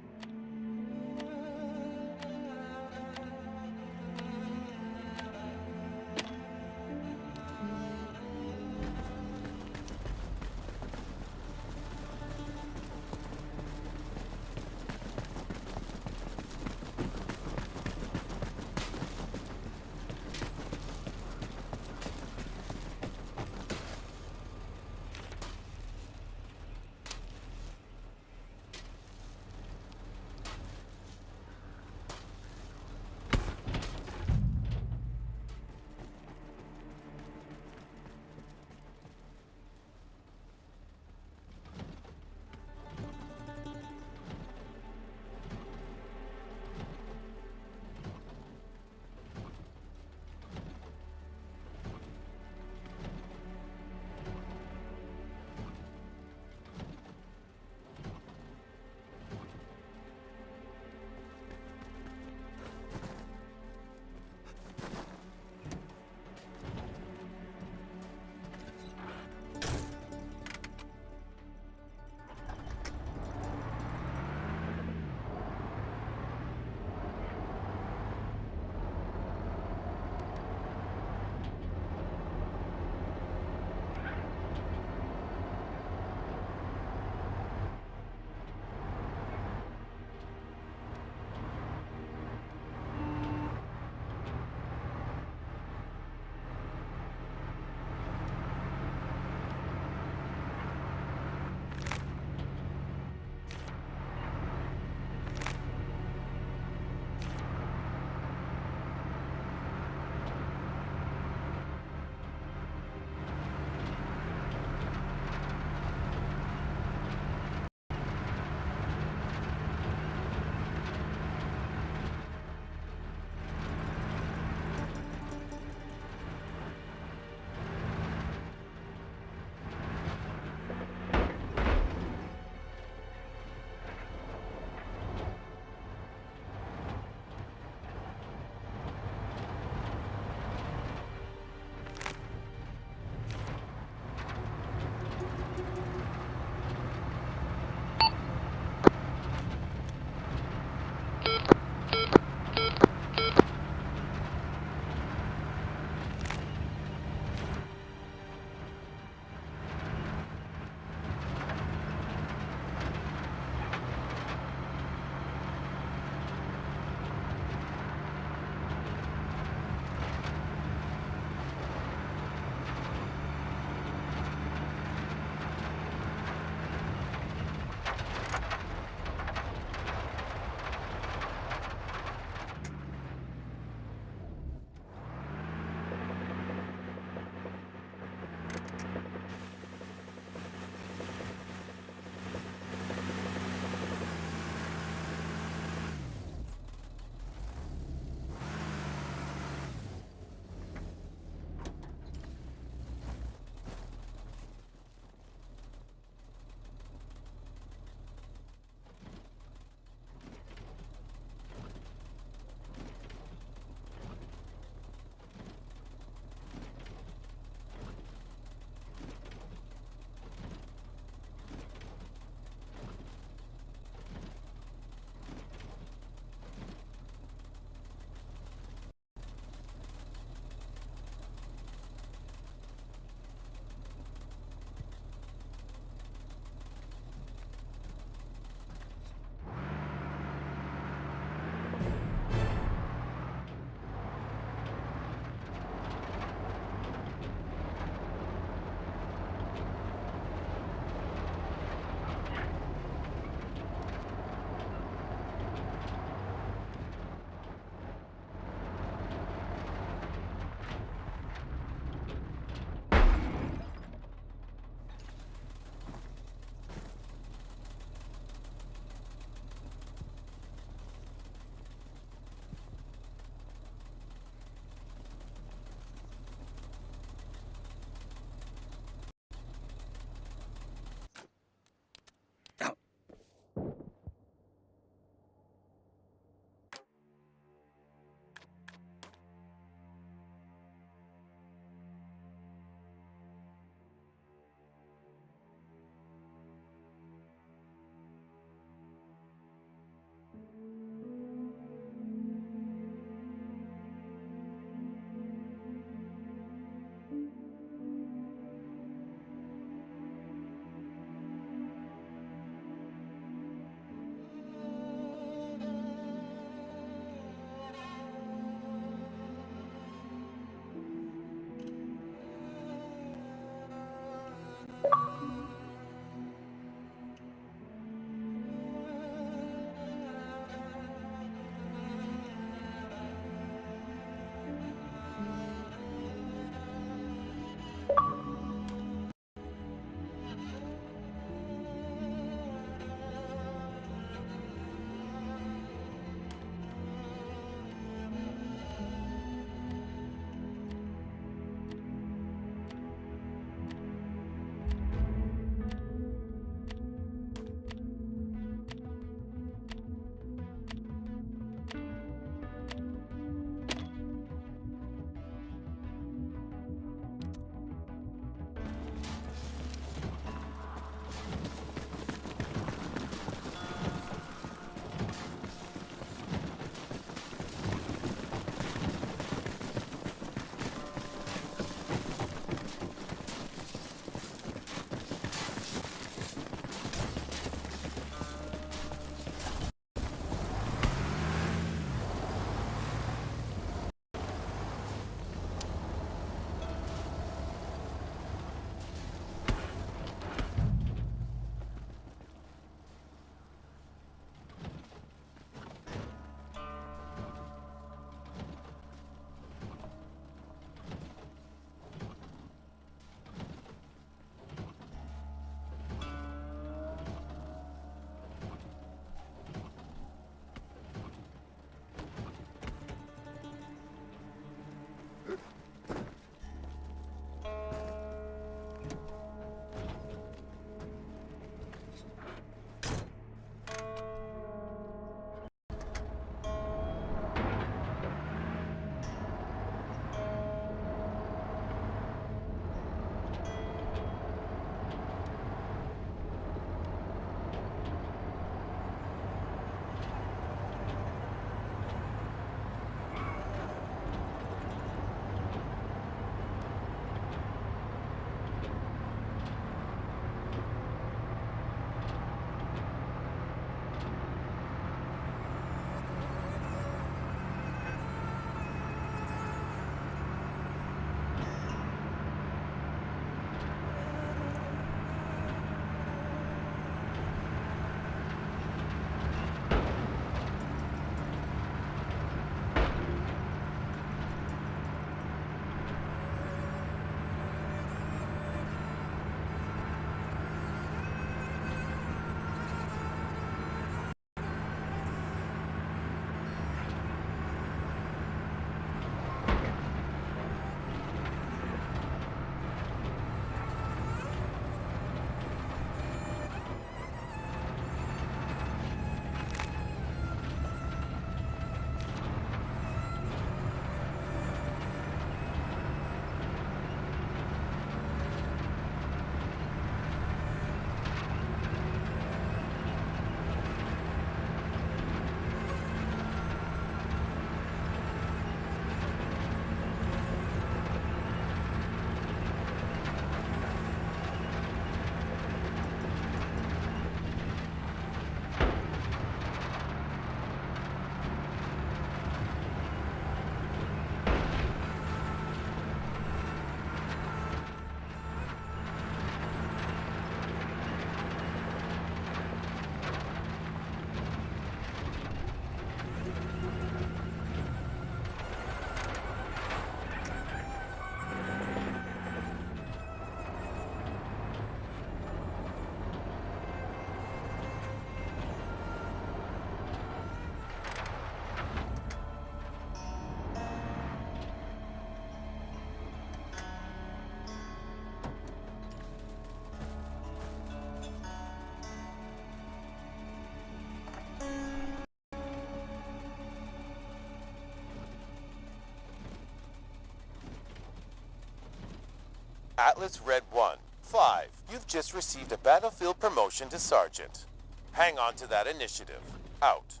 Atlas Red 1, 5. You've just received a battlefield promotion to Sergeant. Hang on to that initiative. Out.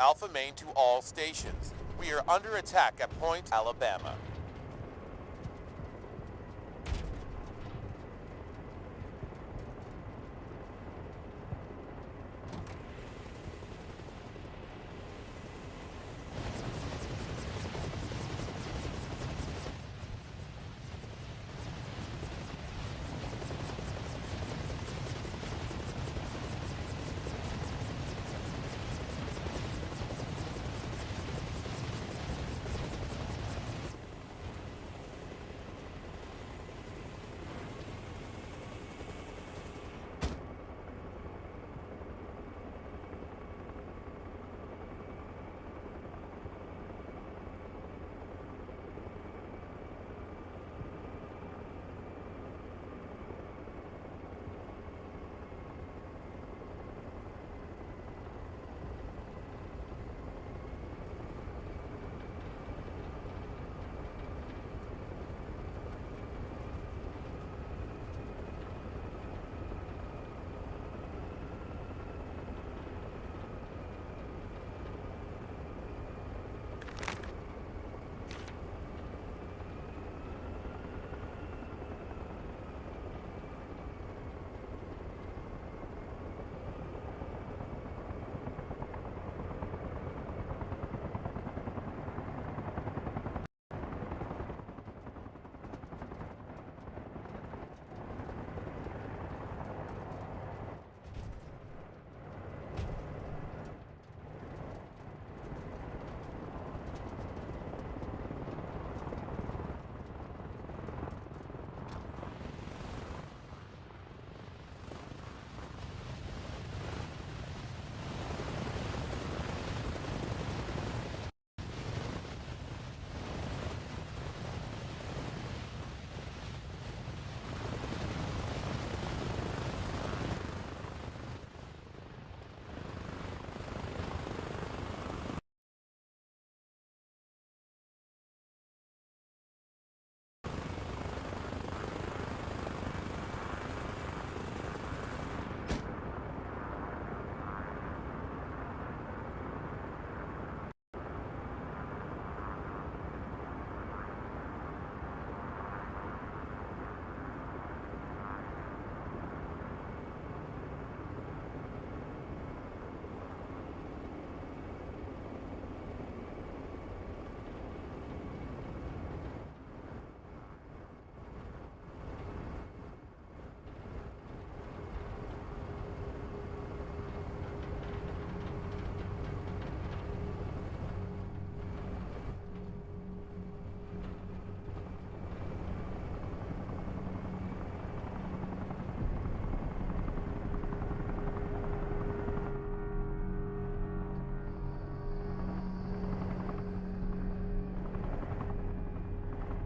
Alpha main to all stations. We are under attack at Point Alabama.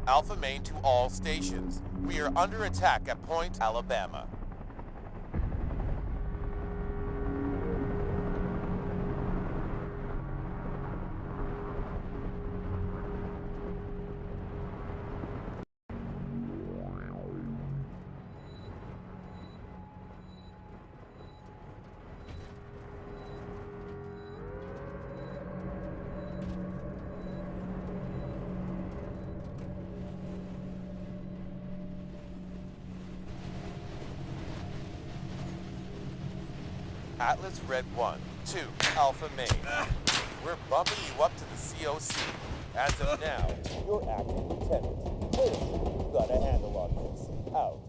Alpha main to all stations. We are under attack at Point Alabama. Atlas Red 1, 2, Alpha Main. We're bumping you up to the COC. As of now, you're acting lieutenant. Clearly, you've got a handle on this. Out.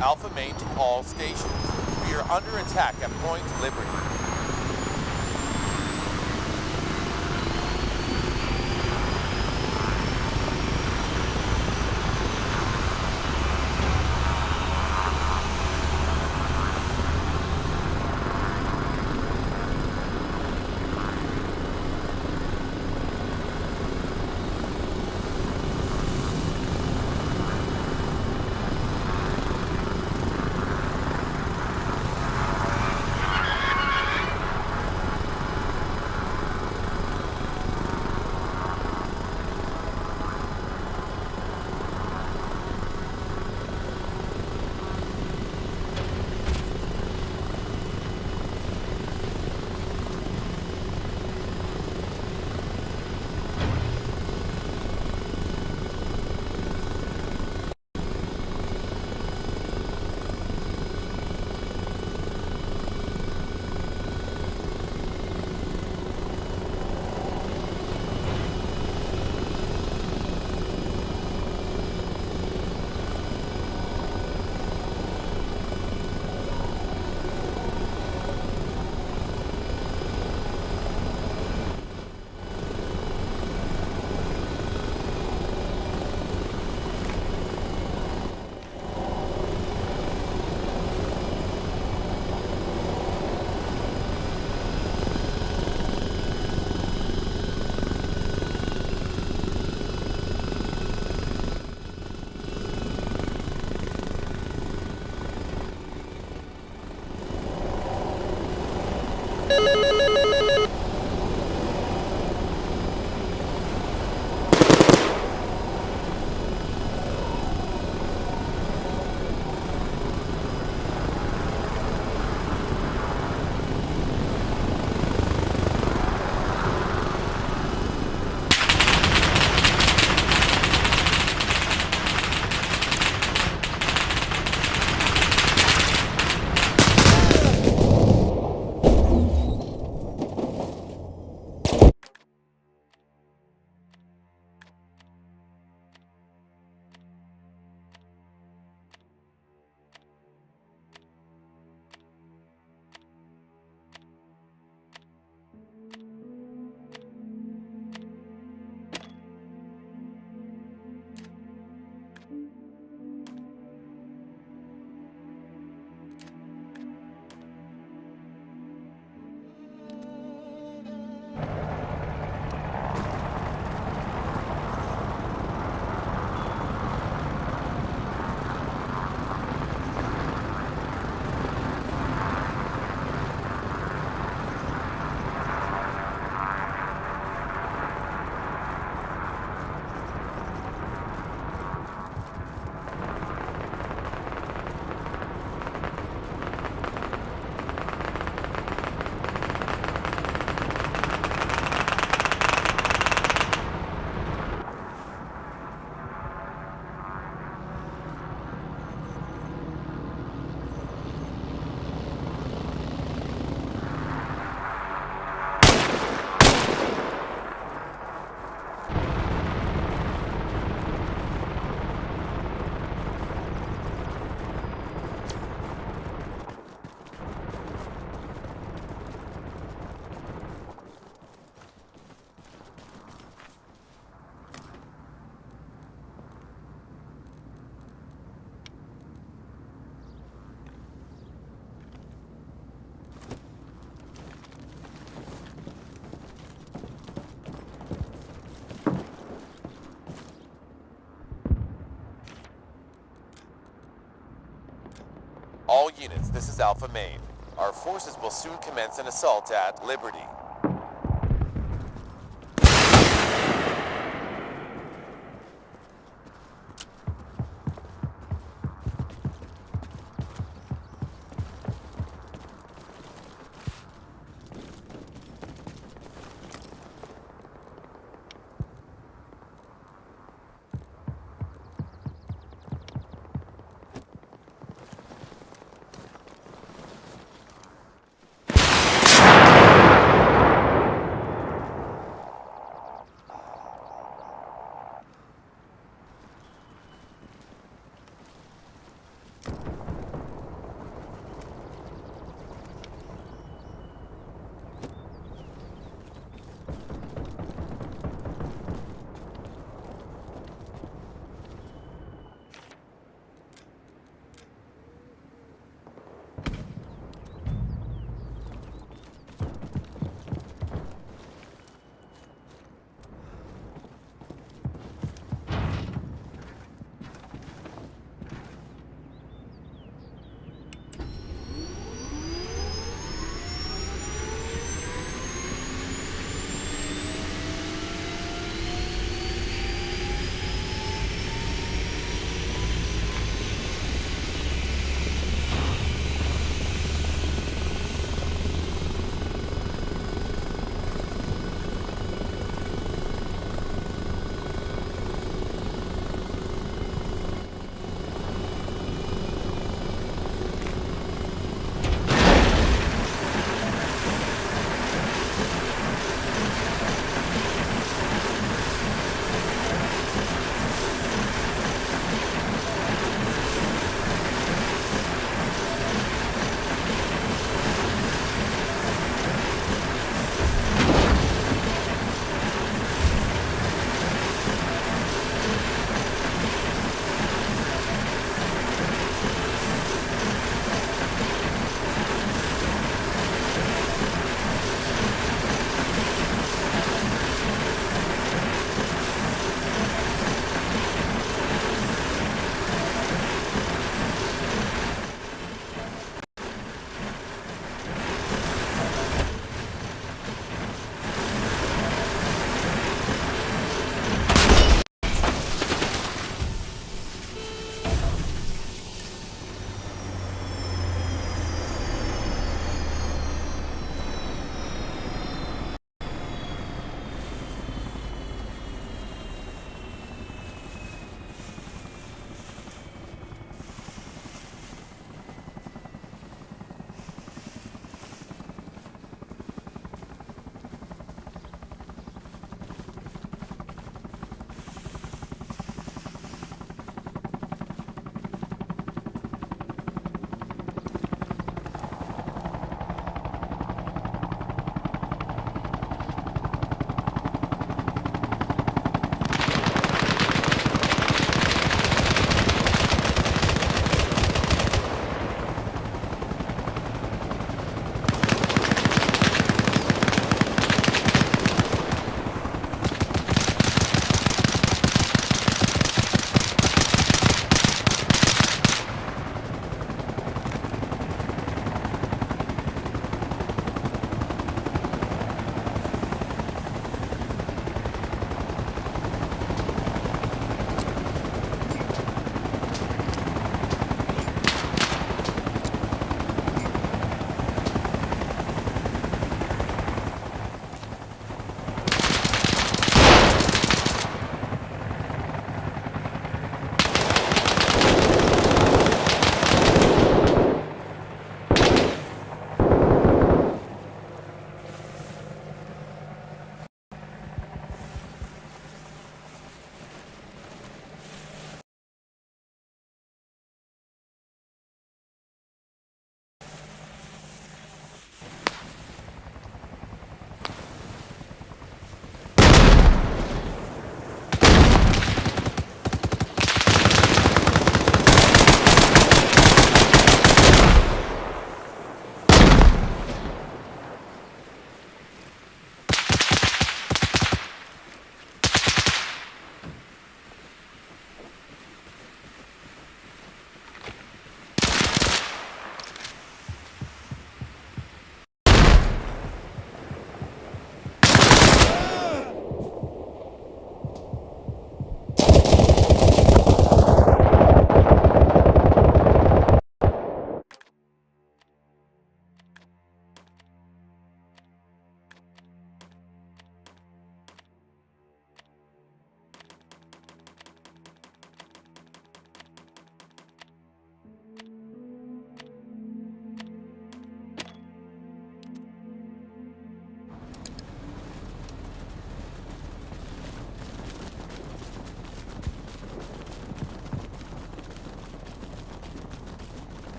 Alpha Main to all stations. We are under attack at Point Liberty. All units, this is Alpha Main. Our forces will soon commence an assault at Liberty.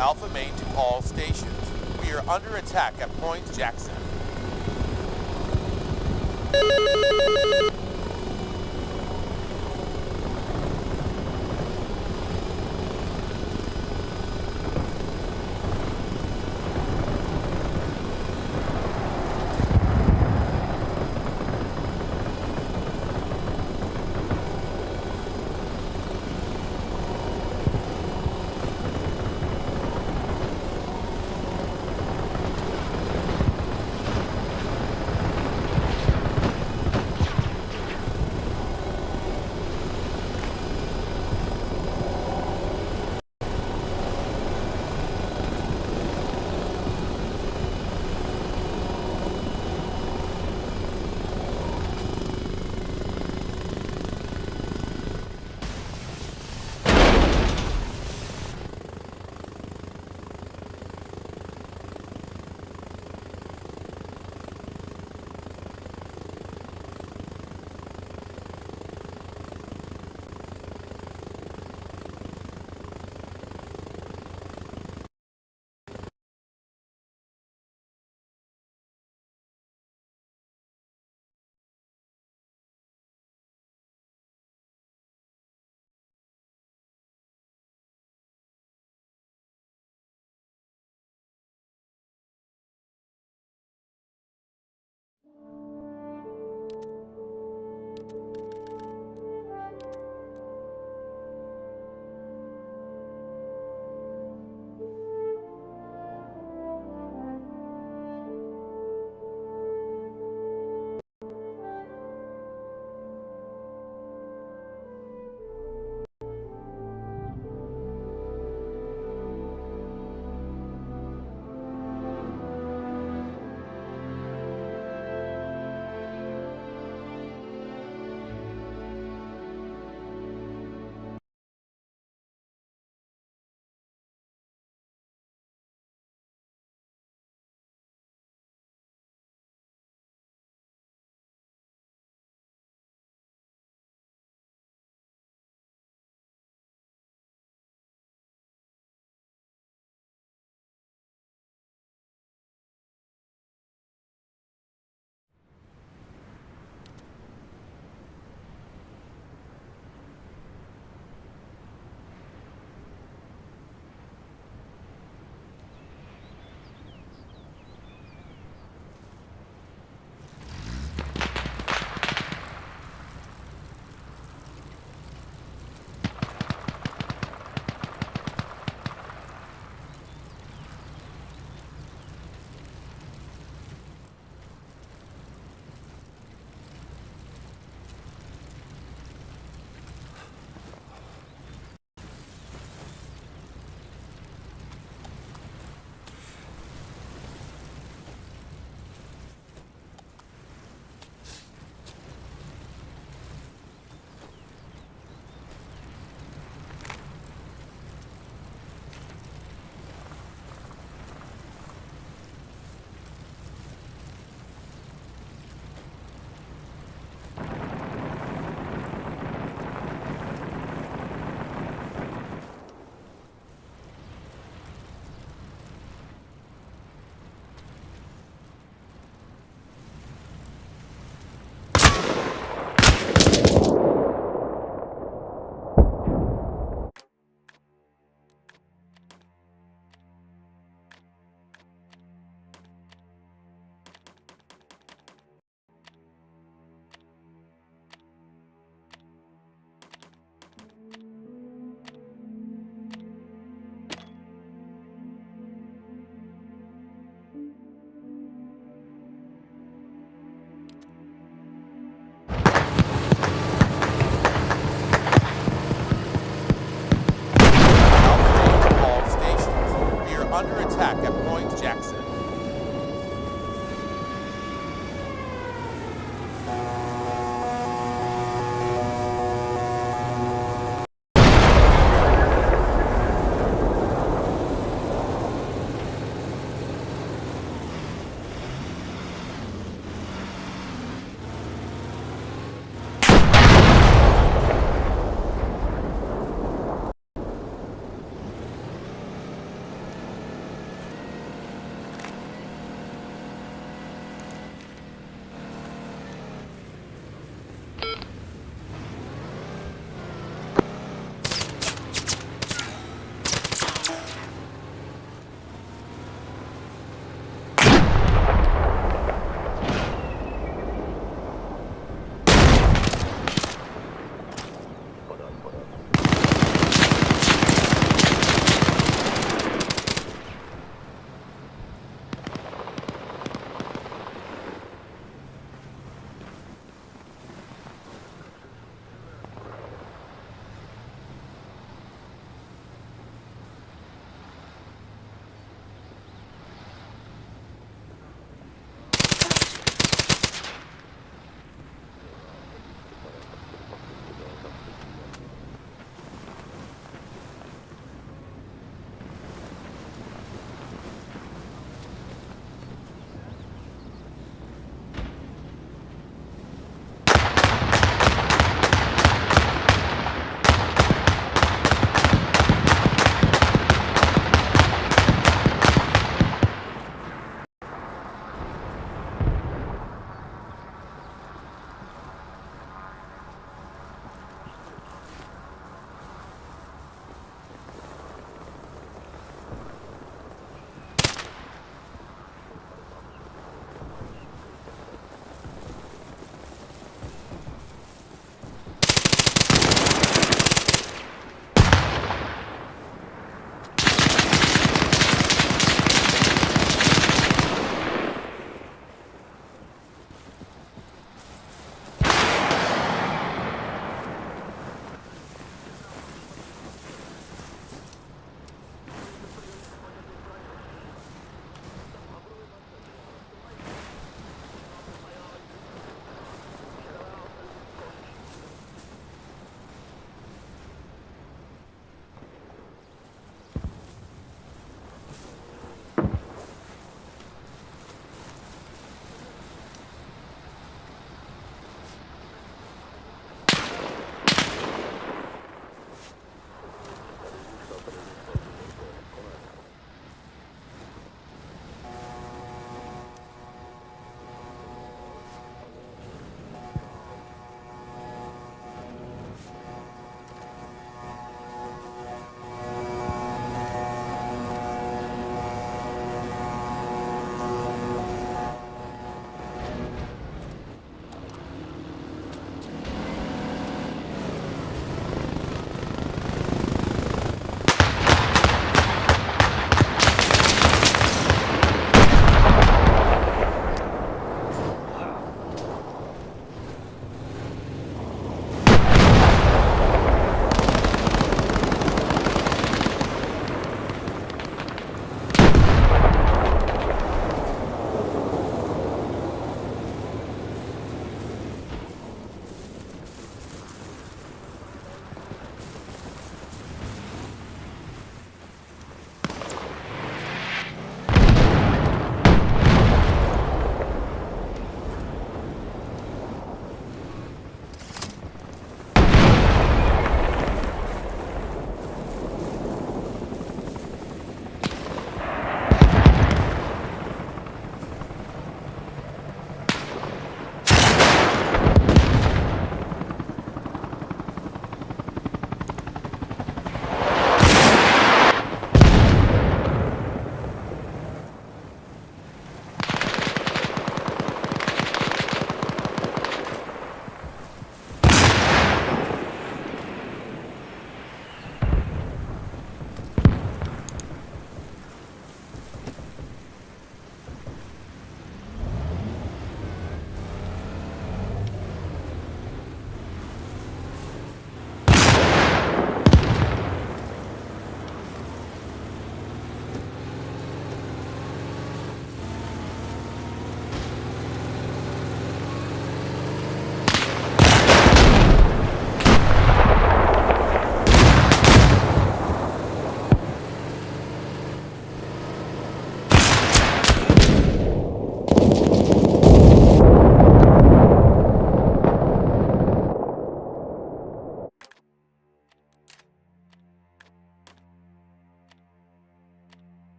Alpha Main to all stations. We are under attack at Point Jackson.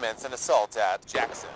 commence an assault at Jackson.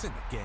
It's in the game.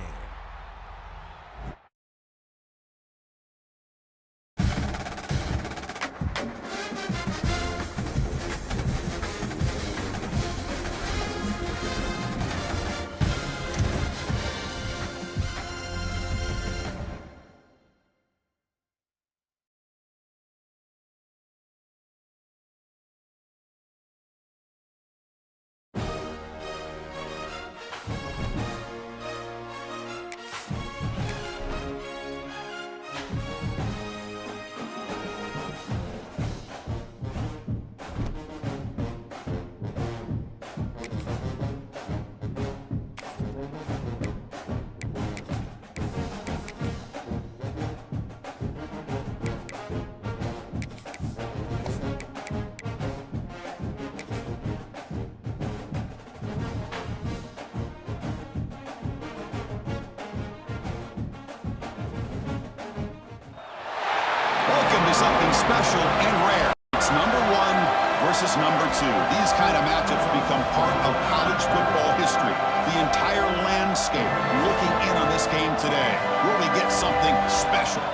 Something special and rare. It's number 1 versus number 2. These kind of matchups become part of college football history. The entire landscape looking in on this game today. Will we get something special?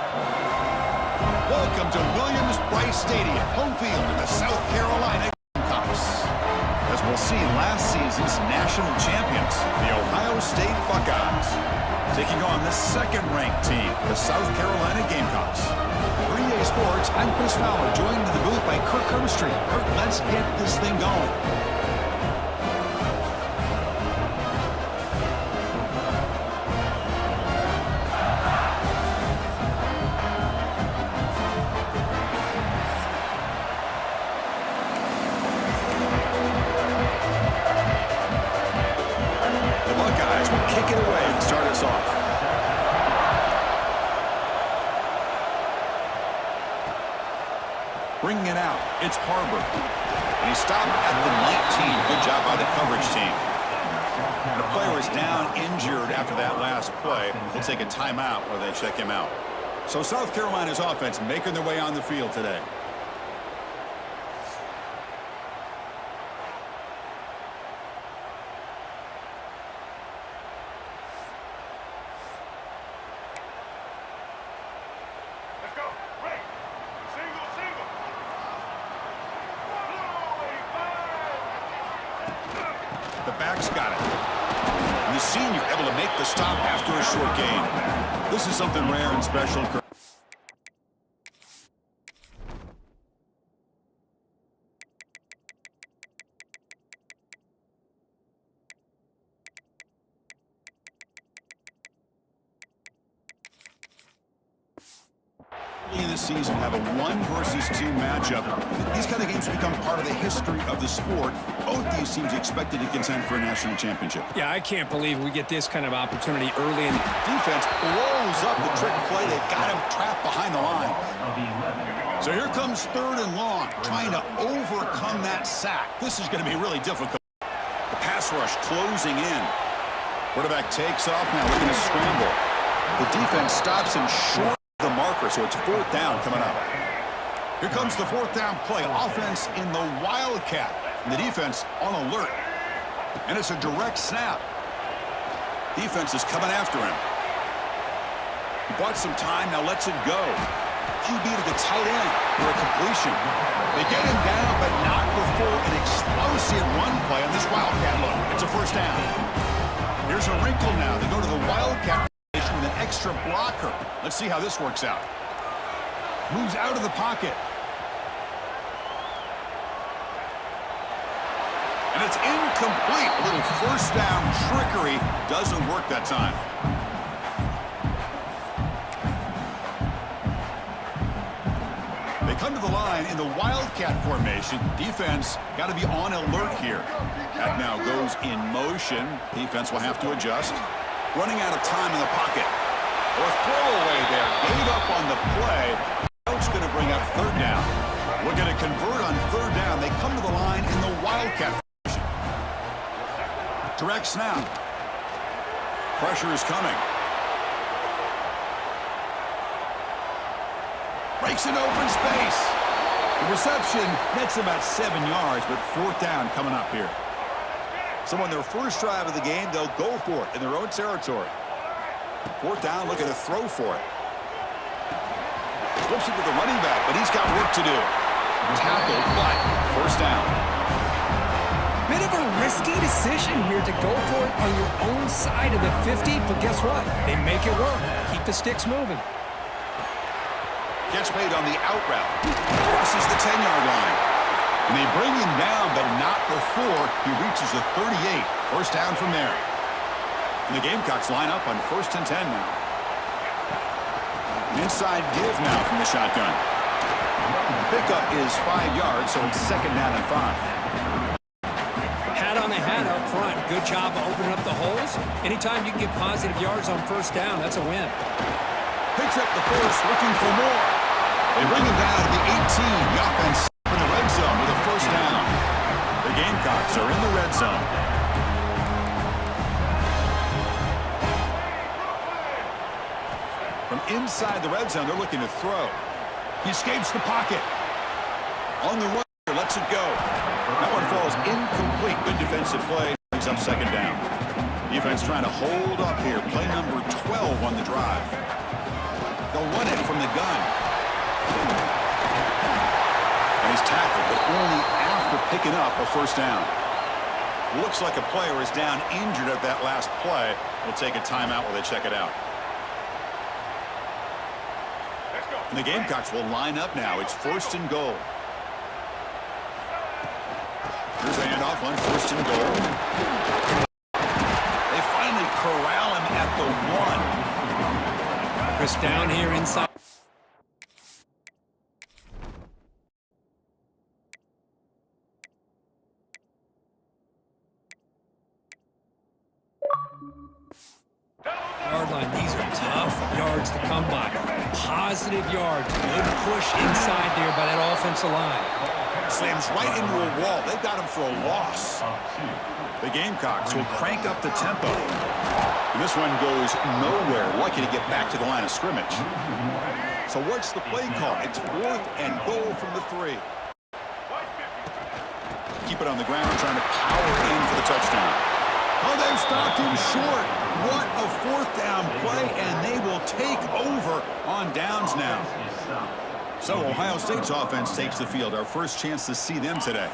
Welcome to Williams-Brice Stadium, home field of the South Carolina Gamecocks. As we'll see, last season's national champions, the Ohio State Buckeyes, taking on the second-ranked team, the South Carolina Gamecocks. For EA Sports, I'm Chris Fowler, joined in the booth by Kirk Hermstreet. Kirk, let's get this thing going. The Buckeyes will kick it away and start us off. Bringing it out, it's Harbor. And he stopped at the 19. Good job by the coverage team. And the player is down injured after that last play. They'll take a timeout where they check him out. So South Carolina's offense making their way on the field today. Let's go. Right. Single, single. The back's got it. And the senior able to make the stop after a short gain. This is something rare and special. This season have a 1 versus 2 matchup. These kind of games become part of the history of the sport. Both these teams expected to contend for a national championship. Yeah, I can't believe we get this kind of opportunity early in the defense blows up the trick play. They've got him trapped behind the line. So here comes 3rd and long, trying to overcome that sack. This is going to be really difficult. The pass rush closing in. Quarterback takes off now, looking to scramble. The defense stops him short the marker, so it's 4th down coming up. Here comes the 4th down play. Offense in the Wildcat. And the defense on alert. And it's a direct snap. Defense is coming after him. He bought some time, now lets it go. QB to the tight end for a completion. They get him down, but not before an explosive run play on this Wildcat look. It's a 1st down. Here's a wrinkle now. They go to the Wildcat with an extra blocker. Let's see how this works out. Moves out of the pocket. And it's incomplete. A little 1st down trickery. Doesn't work that time. They come to the line in the Wildcat formation. Defense got to be on alert here. Back now goes in motion. Defense will have to adjust. Running out of time in the pocket. Or throwaway there. Gave up on the play. Coach going to bring up 3rd down. We're going to convert on 3rd down. They come to the line in the Wildcat position. Direct snap. Pressure is coming. Breaks in open space. The reception nets about 7 yards, but 4th down coming up here. So on their first drive of the game, they'll go for it in their own territory. Fourth down, looking to throw for it. Flips it to the running back, but he's got work to do. Tackled, but first down. Bit of a risky decision here to go for it on your own side of the 50, but guess what? They make it work. Keep the sticks moving. Catch made on the out route. Crosses the 10-yard line. And they bring him down, but not before he reaches the 38. First down from there. And the Gamecocks line up on 1st and 10 now. An inside give now from the shotgun. Pickup is 5 yards, so it's 2nd down and 5. Hat on the hat up front. Good job of opening up the holes. Anytime you can get positive yards on first down, that's a win. Picks up the first, looking for more. They bring him down to the 18. The offense in the red zone with a first down. The Gamecocks are in the red zone. From inside the red zone, they're looking to throw. He escapes the pocket. On the run, lets it go. That one falls incomplete. Good defensive play. Brings up 2nd down. Defense trying to hold up here. Play number 12 on the drive. They'll run it from the gun. And he's tackled, but only after picking up a first down. Looks like a player is down injured at that last play. We'll take a timeout while they check it out. And the Gamecocks will line up now. It's 1st and goal. Here's the handoff on 1st and goal. They finally corral him at the 1. Chris down here inside. Yard line. These are tough yards to come by. Positive yards. Good push inside there by that offensive line. Slams right into a wall. They got him for a loss. The Gamecocks will crank up the tempo. And this one goes nowhere. Lucky to get back to the line of scrimmage. So what's the play call? It's 4th and goal from the 3. Keep it on the ground, trying to power in for the touchdown. Oh, they've stopped him short. What a 4th down play, and they will take over on downs now. So Ohio State's offense takes the field. Our first chance to see them today.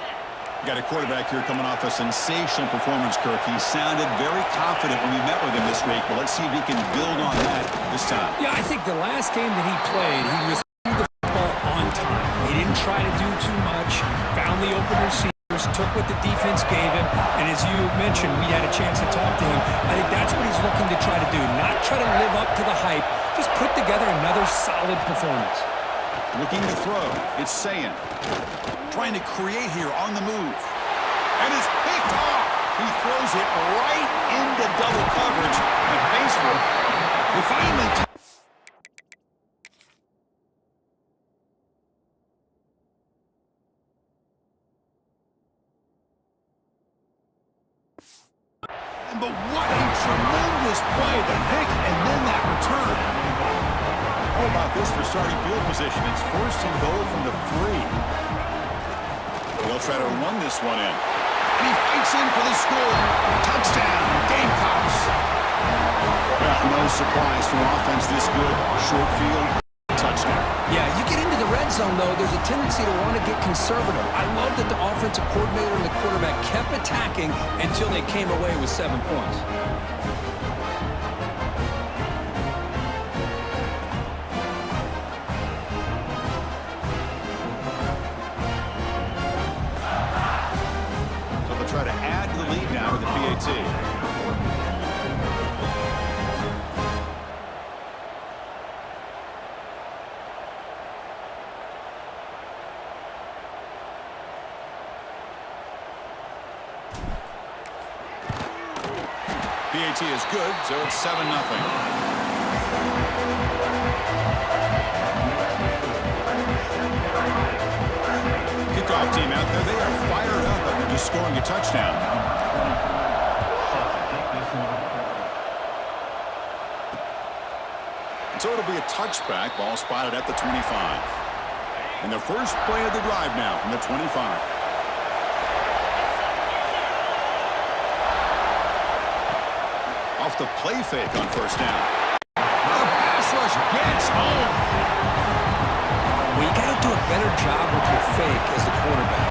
We got a quarterback here coming off a sensational performance, Kirk. He sounded very confident when we met with him this week, but let's see if he can build on that this time. Yeah, I think the last game that he played, he was throwing the football on time. He didn't try to do too much, found the open receivers, took what the defense gave him, and as you mentioned, we had a chance to talk to him. I think that's what he's looking to try to do, not try to live up to the hype, just put together another solid performance. Looking to throw. It's Sayin. Trying to create here on the move. And it's picked off. He throws it right into double coverage and pays for it. We finally... But what a tremendous play. The pick and then that return. How about this for starting field position? It's 1st and goal from the 3. They'll try to run this one in. And he fights in for the score. Touchdown, Gamecocks. Well, no surprise from offense this good. Short field, touchdown. Yeah, you get into the red zone, though, there's a tendency to want to get conservative. I love that the offensive coordinator and the quarterback kept attacking until they came away with 7 points. Try to add to the lead now with the PAT. PAT is good, so it's 7-0. Kickoff team out there, they are fired up after just scoring a touchdown. And so it'll be a touchback, ball spotted at the 25. And the first play of the drive now from the 25. Off the play fake on first down. The pass rush gets home. Well, you got to do a better job with your fake as the quarterback.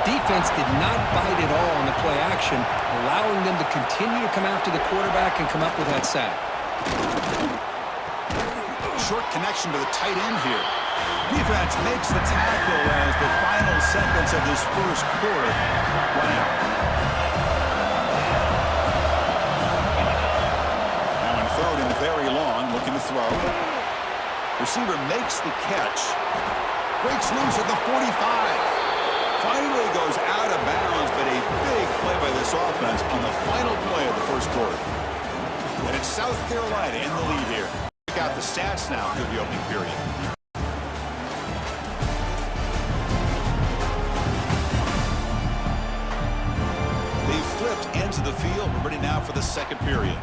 Defense did not bite at all on the play action, allowing them to continue to come after the quarterback and come up with that sack. Short connection to the tight end here. Defense makes the tackle as the final seconds of this first quarter run out. Now on third and very long, looking to throw. Receiver makes the catch. Breaks loose at the 45. Finally goes out of bounds, but a big play by this offense on the final play of the first quarter. And it's South Carolina in the lead here. Check out the stats now through the opening period. They flipped into the field. We're ready now for the second period.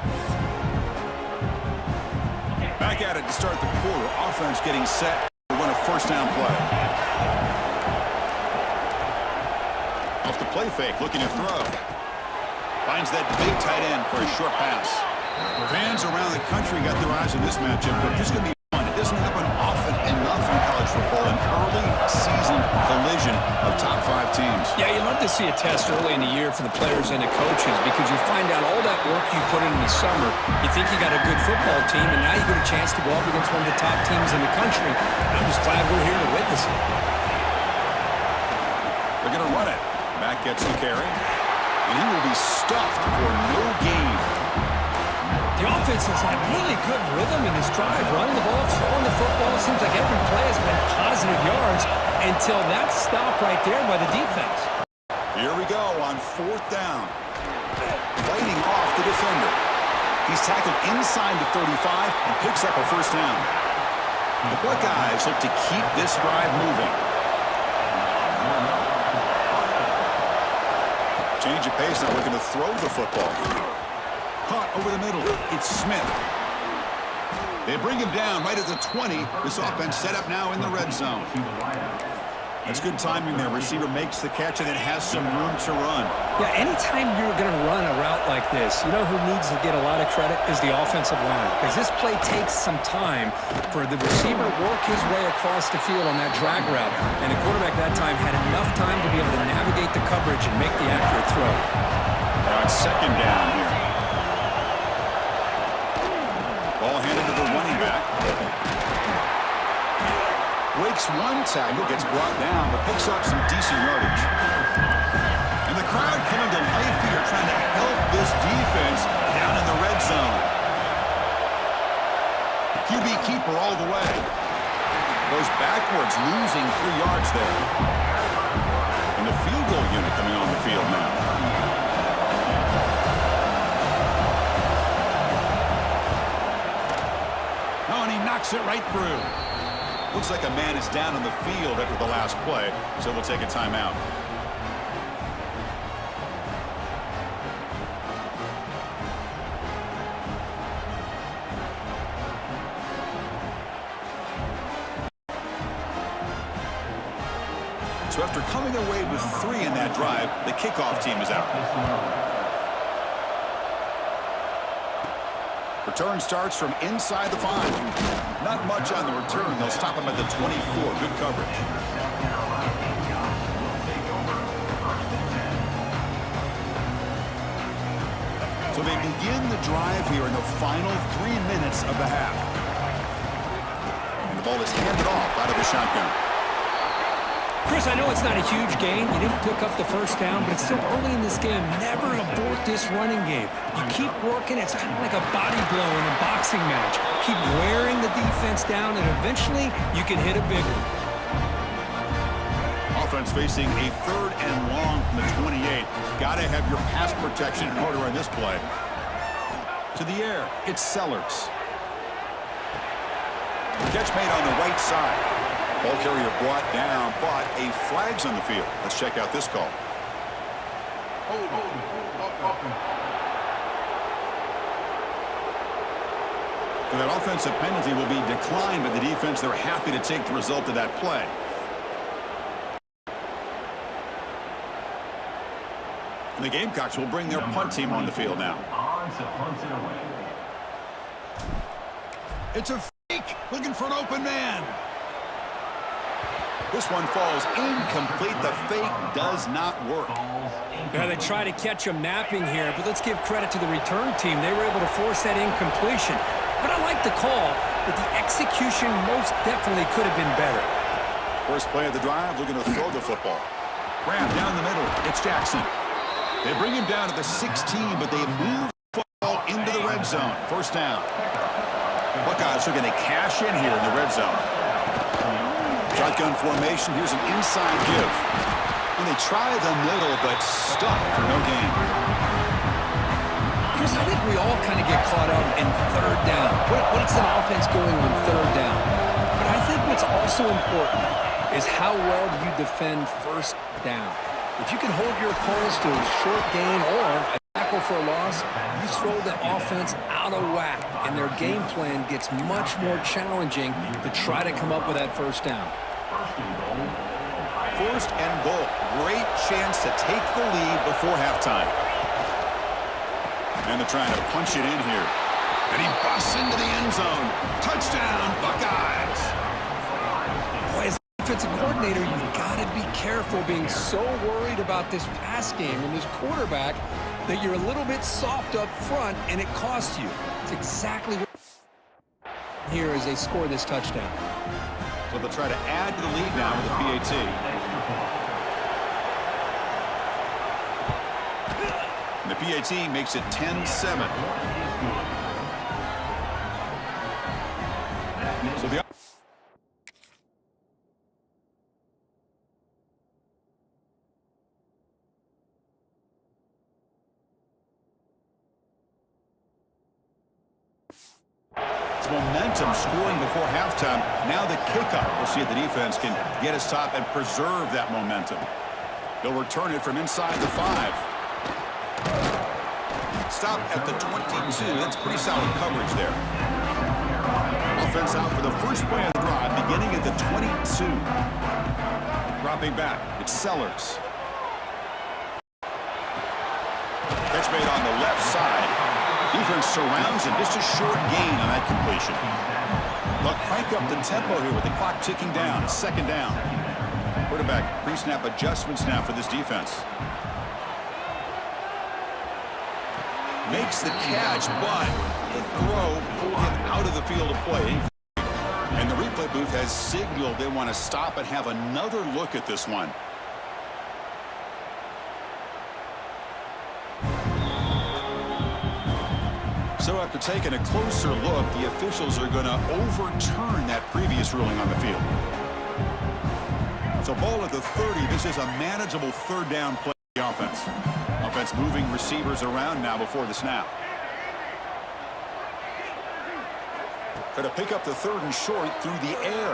Back at it to start the quarter. Offense getting set to win a first down play. Off the play fake, looking to throw. Finds that big tight end for a short pass. Fans around the country got their eyes on this matchup, but this is going to be fun. It doesn't happen often enough in college football, an early season collision of top 5 teams. Yeah, you love to see a test early in the year for the players and the coaches because you find out all that work you put in the summer. You think you got a good football team, and now you get a chance to go up against one of the top teams in the country. I'm just glad we're here to witness it. They're going to run it. Matt gets the carry, and he will be stuffed for no gain. The offense has had really good rhythm in this drive, running the ball, throwing the football. Seems like every play has been positive yards until that stop right there by the defense. Here we go on fourth down. Fighting off the defender. He's tackled inside the 35 and picks up a first down. The Buckeyes look to keep this drive moving. Change of pace, now looking to throw the football. Caught over the middle. It's Smith. They bring him down right at the 20. This offense set up now in the red zone. That's good timing there. Receiver makes the catch and it has some room to run. Yeah, anytime you're going to run a route like this, you know who needs to get a lot of credit is the offensive line. Because this play takes some time for the receiver to work his way across the field on that drag route. And the quarterback that time had enough time to be able to navigate the coverage and make the accurate throw. Now it's second down here. Ball handed to the running back. Breaks one tackle, gets brought down, but picks up some decent yardage. And the crowd coming to life here, trying to help this defense down in the red zone. QB keeper all the way. Goes backwards, losing 3 yards there. And the field goal unit coming on the field now. Oh, and he knocks it right through. Looks like a man is down on the field after the last play, so we'll take a timeout. So after coming away with 3 in that drive, the kickoff team is out. Return starts from inside the 5. Not much on the return. They'll stop him at the 24. Good coverage. So they begin the drive here in the final 3 minutes of the half. And the ball is handed off out of the shotgun. Chris, I know it's not a huge gain. You didn't pick up the first down, but it's still early in this game. Never abort this running game. You keep working. It's kind of like a body blow in a boxing match. Keep wearing the defense down, and eventually you can hit a big one. Offense facing a 3rd and long from the 28. Got to have your pass protection in order on this play. To the air, it's Sellers. Catch made on the right side. Ball carrier brought down, but a flag's on the field. Let's check out this call. So that offensive penalty will be declined by the defense. They're happy to take the result of that play. And the Gamecocks will bring their punt team on the field now. It's a fake, looking for an open man. This one falls incomplete. The fake does not work. Yeah, they try to catch him napping here, but let's give credit to the return team. They were able to force that incompletion. But I like the call, but the execution most definitely could have been better. First play of the drive, looking to throw the football. Grab down the middle. It's Jackson. They bring him down to the 16, but they move the football into the red zone. First down. Buckeyes are going to cash in here in the red zone. Shotgun formation. Here's an inside give. And they try the middle, but stuck for no gain. Chris, I think we all kind of get caught up in third down. What's an offense going on third down? But I think what's also important is how well you defend first down. If you can hold your opponents to a short gain or a tackle for a loss, you throw the offense out of whack, and their game plan gets much more challenging to try to come up with that first down. First and goal. Great chance to take the lead before halftime. And they're trying to punch it in here. And he busts into the end zone. Touchdown, Buckeyes. Boy, as an offensive coordinator, you've got to be careful being so worried about this pass game and this quarterback that you're a little bit soft up front and it costs you. It's exactly what here as they score this touchdown. So they'll try to add to the lead now with the PAT. And the PAT makes it 10-7. So the it's momentum scoring before halftime. Now the kickoff. We'll see if the defense can get a stop and preserve that momentum. They'll return it from inside the 5. Stop at the 22. That's pretty solid coverage there. Offense out for the first play of the drive, beginning at the 22. Dropping back, it's Sellers. Catch made on the left side. Defense surrounds him. Just a short gain on that completion. They'll crank up the tempo here with the clock ticking down. Second down. Quarterback pre-snap adjustments now for this defense. Makes the catch, but the throw pulled him out of the field of play. And the replay booth has signaled they want to stop and have another look at this one. So after taking a closer look, the officials are going to overturn that previous ruling on the field. So ball at the 30. This is a manageable third down play for the offense. Offense moving receivers around now before the snap. Try to pick up the third and short through the air.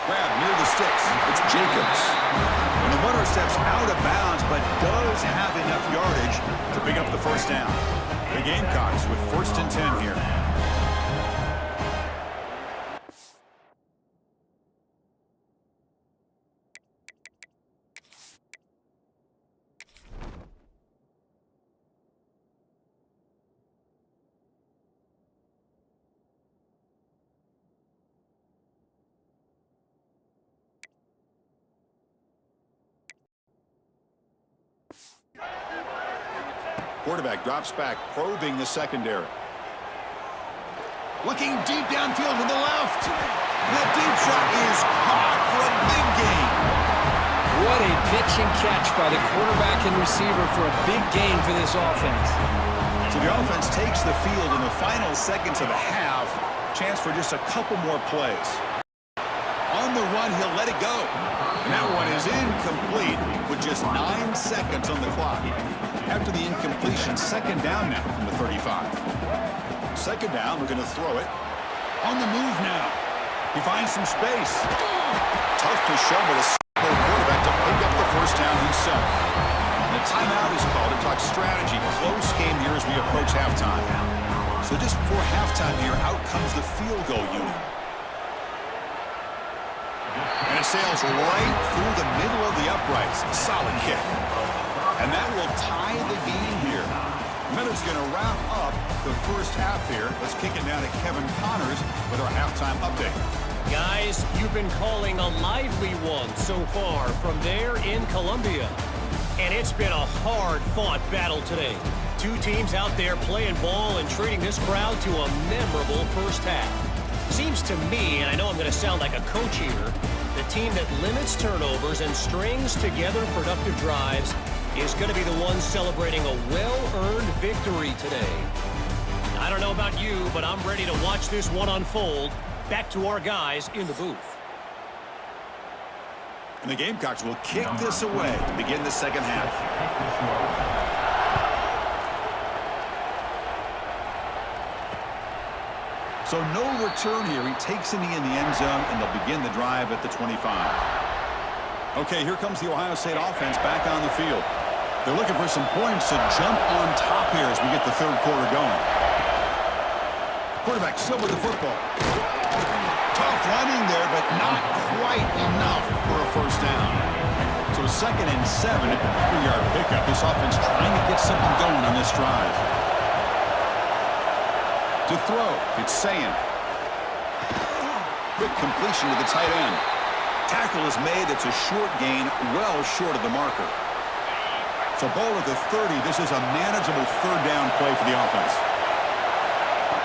Grab near the sticks. It's Jacobs. And the runner steps out of bounds, but does have enough yardage to pick up the first down. The Gamecocks with 1st and 10 here. Quarterback drops back, probing the secondary. Looking deep downfield to the left. The deep shot is caught for a big gain. What a pitch and catch by the quarterback and receiver for a big gain for this offense. So the offense takes the field in the final seconds of the half. Chance for just a couple more plays. On the run, he'll let it go. And that one is incomplete with just 9 seconds on the clock. After the incompletion, second down now from the 35. Second down, we're going to throw it. On the move now. He finds some space. Tough to show, but a quarterback to pick up the first down himself. And the timeout is called to talk strategy. Close game here as we approach halftime. So just before halftime here, out comes the field goal unit. And it sails right through the middle of the uprights. Solid kick. And that will tie the game here. Miller's going to wrap up the first half here. Let's kick it down to Kevin Connors with our halftime update. Guys, you've been calling a lively one so far from there in Columbia. And it's been a hard-fought battle today. Two teams out there playing ball and treating this crowd to a memorable first half. Seems to me, and I know I'm going to sound like a coach here, the team that limits turnovers and strings together productive drives is going to be the one celebrating a well-earned victory today. I don't know about you, but I'm ready to watch this one unfold. Back to our guys in the booth. And the Gamecocks will kick this away to begin the second half. So no return here. He takes it in the end zone, and they'll begin the drive at the 25. Okay, here comes the Ohio State offense back on the field. They're looking for some points to jump on top here as we get the third quarter going. Quarterback still with the football. Tough running there, but not quite enough for a first down. So 2nd and 7 at the 3-yard pickup. This offense trying to get something going on this drive. To throw, it's Sayin. Quick completion to the tight end. Tackle is made. It's a short gain, well short of the marker. So ball at the 30. This is a manageable third down play for the offense.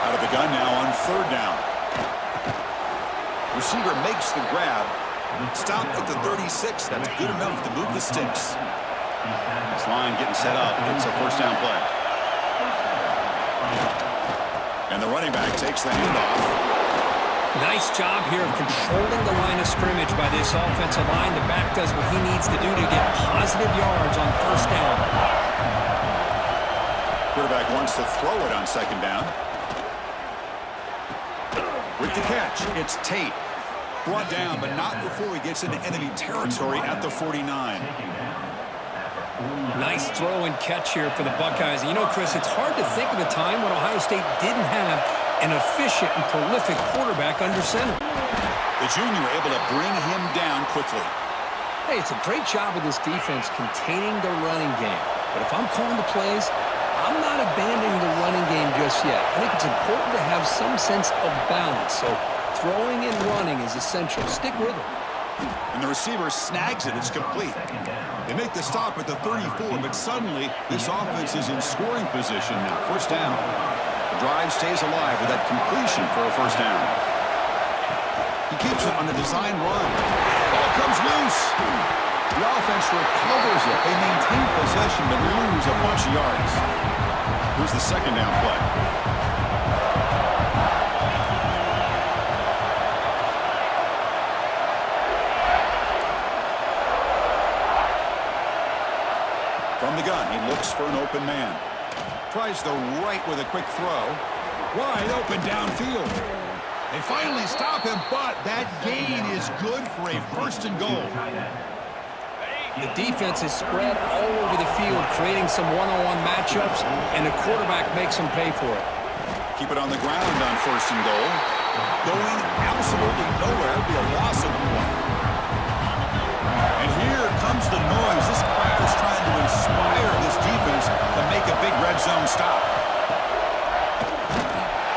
Out of the gun now on 3rd down. Receiver makes the grab. Stop at the 36. That's good enough to move the sticks. This line getting set up. It's a first down play. And the running back takes the handoff. Nice job here of controlling the line of scrimmage by this offensive line. The back does what he needs to do to get positive yards on first down. Quarterback wants to throw it on 2nd down. With the catch, it's Tate. Brought down, but not before he gets into enemy territory at the 49. Nice throw and catch here for the Buckeyes. You know, Chris, it's hard to think of a time when Ohio State didn't have an efficient and prolific quarterback under center. The junior able to bring him down quickly. Hey, it's a great job of this defense containing the running game. But if I'm calling the plays, I'm not abandoning the running game just yet. I think it's important to have some sense of balance. So throwing and running is essential. Stick with it. And the receiver snags it. It's complete. They make the stop at the 34, but suddenly this offense is in scoring position now. First down. The drive stays alive with that completion for a first down. He keeps it on the design run. Ball comes loose. The offense recovers it. They maintain possession but lose a bunch of yards. Here's the 2nd down play. From the gun, he looks for an open man. Tries the right with a quick throw. Wide open downfield. They finally stop him, but that gain is good for a 1st and goal. The defense is spread all over the field, creating some one-on-one matchups, and the quarterback makes them pay for it. Keep it on the ground on 1st and goal. Going absolutely nowhere. It'll be a loss of 1. And here comes the noise. This crowd is trying to inspire this defense to make a big red zone stop.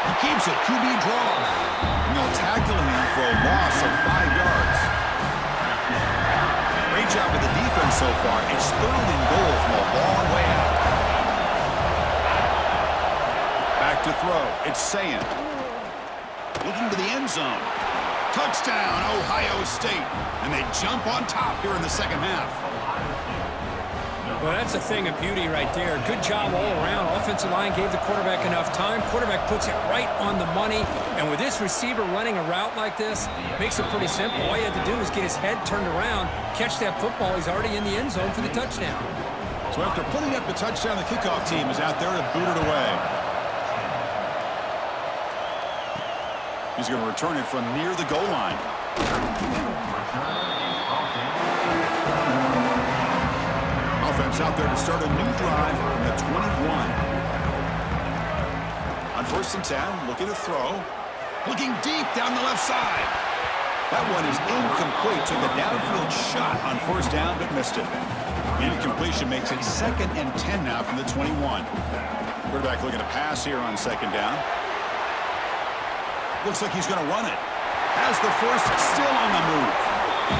He keeps it. QB draw. And they'll tackle him for a loss of 5 yards. Great job with the defense so far. It's 3rd and goal from a long way out. Back to throw. It's Sayin. Looking to the end zone. Touchdown, Ohio State. And they jump on top here in the second half. Well, that's a thing of beauty right there. Good job all around. Offensive line gave the quarterback enough time. Quarterback puts it right on the money. And with this receiver running a route like this, makes it pretty simple. All you had to do was get his head turned around, catch that football. He's already in the end zone for the touchdown. So after putting up the touchdown, the kickoff team is out there to boot it away. He's going to return it from near the goal line. Offense out there to start a new drive from the 21. On 1st and 10, looking to throw. Looking deep down the left side. That one is incomplete. Took a downfield shot on 1st down, but missed it. Incompletion makes it 2nd and 10 now from the 21. Quarterback looking to pass here on 2nd down. Looks like he's going to run it. Has the first, still on the move.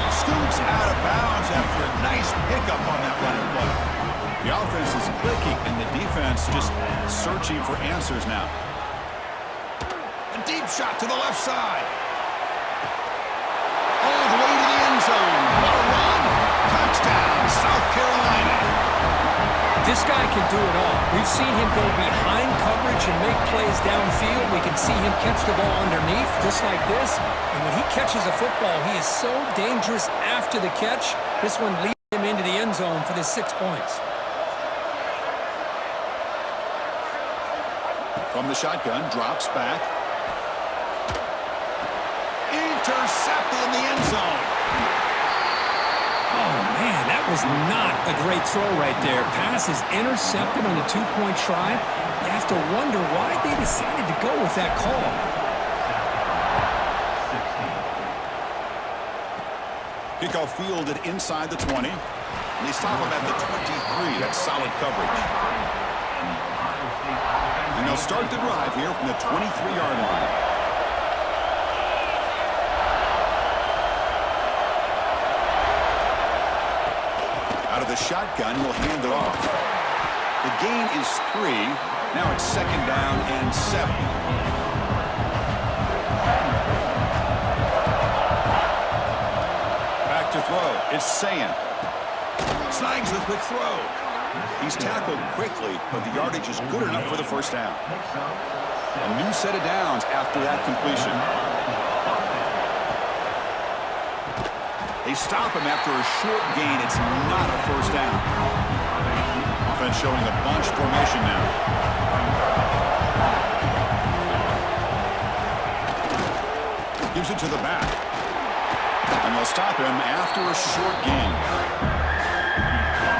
Scoops out of bounds after a nice pickup on that running play. The offense is clicking, and the defense just searching for answers now. A deep shot to the left side. All the way to the end zone. What a run. Touchdown, South Carolina. This guy can do it all. We've seen him go behind coverage and make plays downfield. We can see him catch the ball underneath, just like this. And when he catches a football, he is so dangerous after the catch. This one leads him into the end zone for the 6 points. From the shotgun, drops back. Intercepted in the end zone. Oh, man, that was not a great throw right there. Pass is intercepted on the 2-point try. You have to wonder why they decided to go with that call. Kickoff fielded inside the 20. And they stop him at the 23. That's solid coverage. And they'll start the drive here from the 23-yard line. Out of the shotgun, he'll hand it off. The gain is 3. Now it's 2nd down and 7. Back to throw. It's Sayan. Snags the quick throw. He's tackled quickly, but the yardage is good enough for the 1st down. A new set of downs after that completion. They stop him after a short gain. It's not a 1st down. Offense showing a bunch formation now. Gives it to the back. And they'll stop him after a short gain.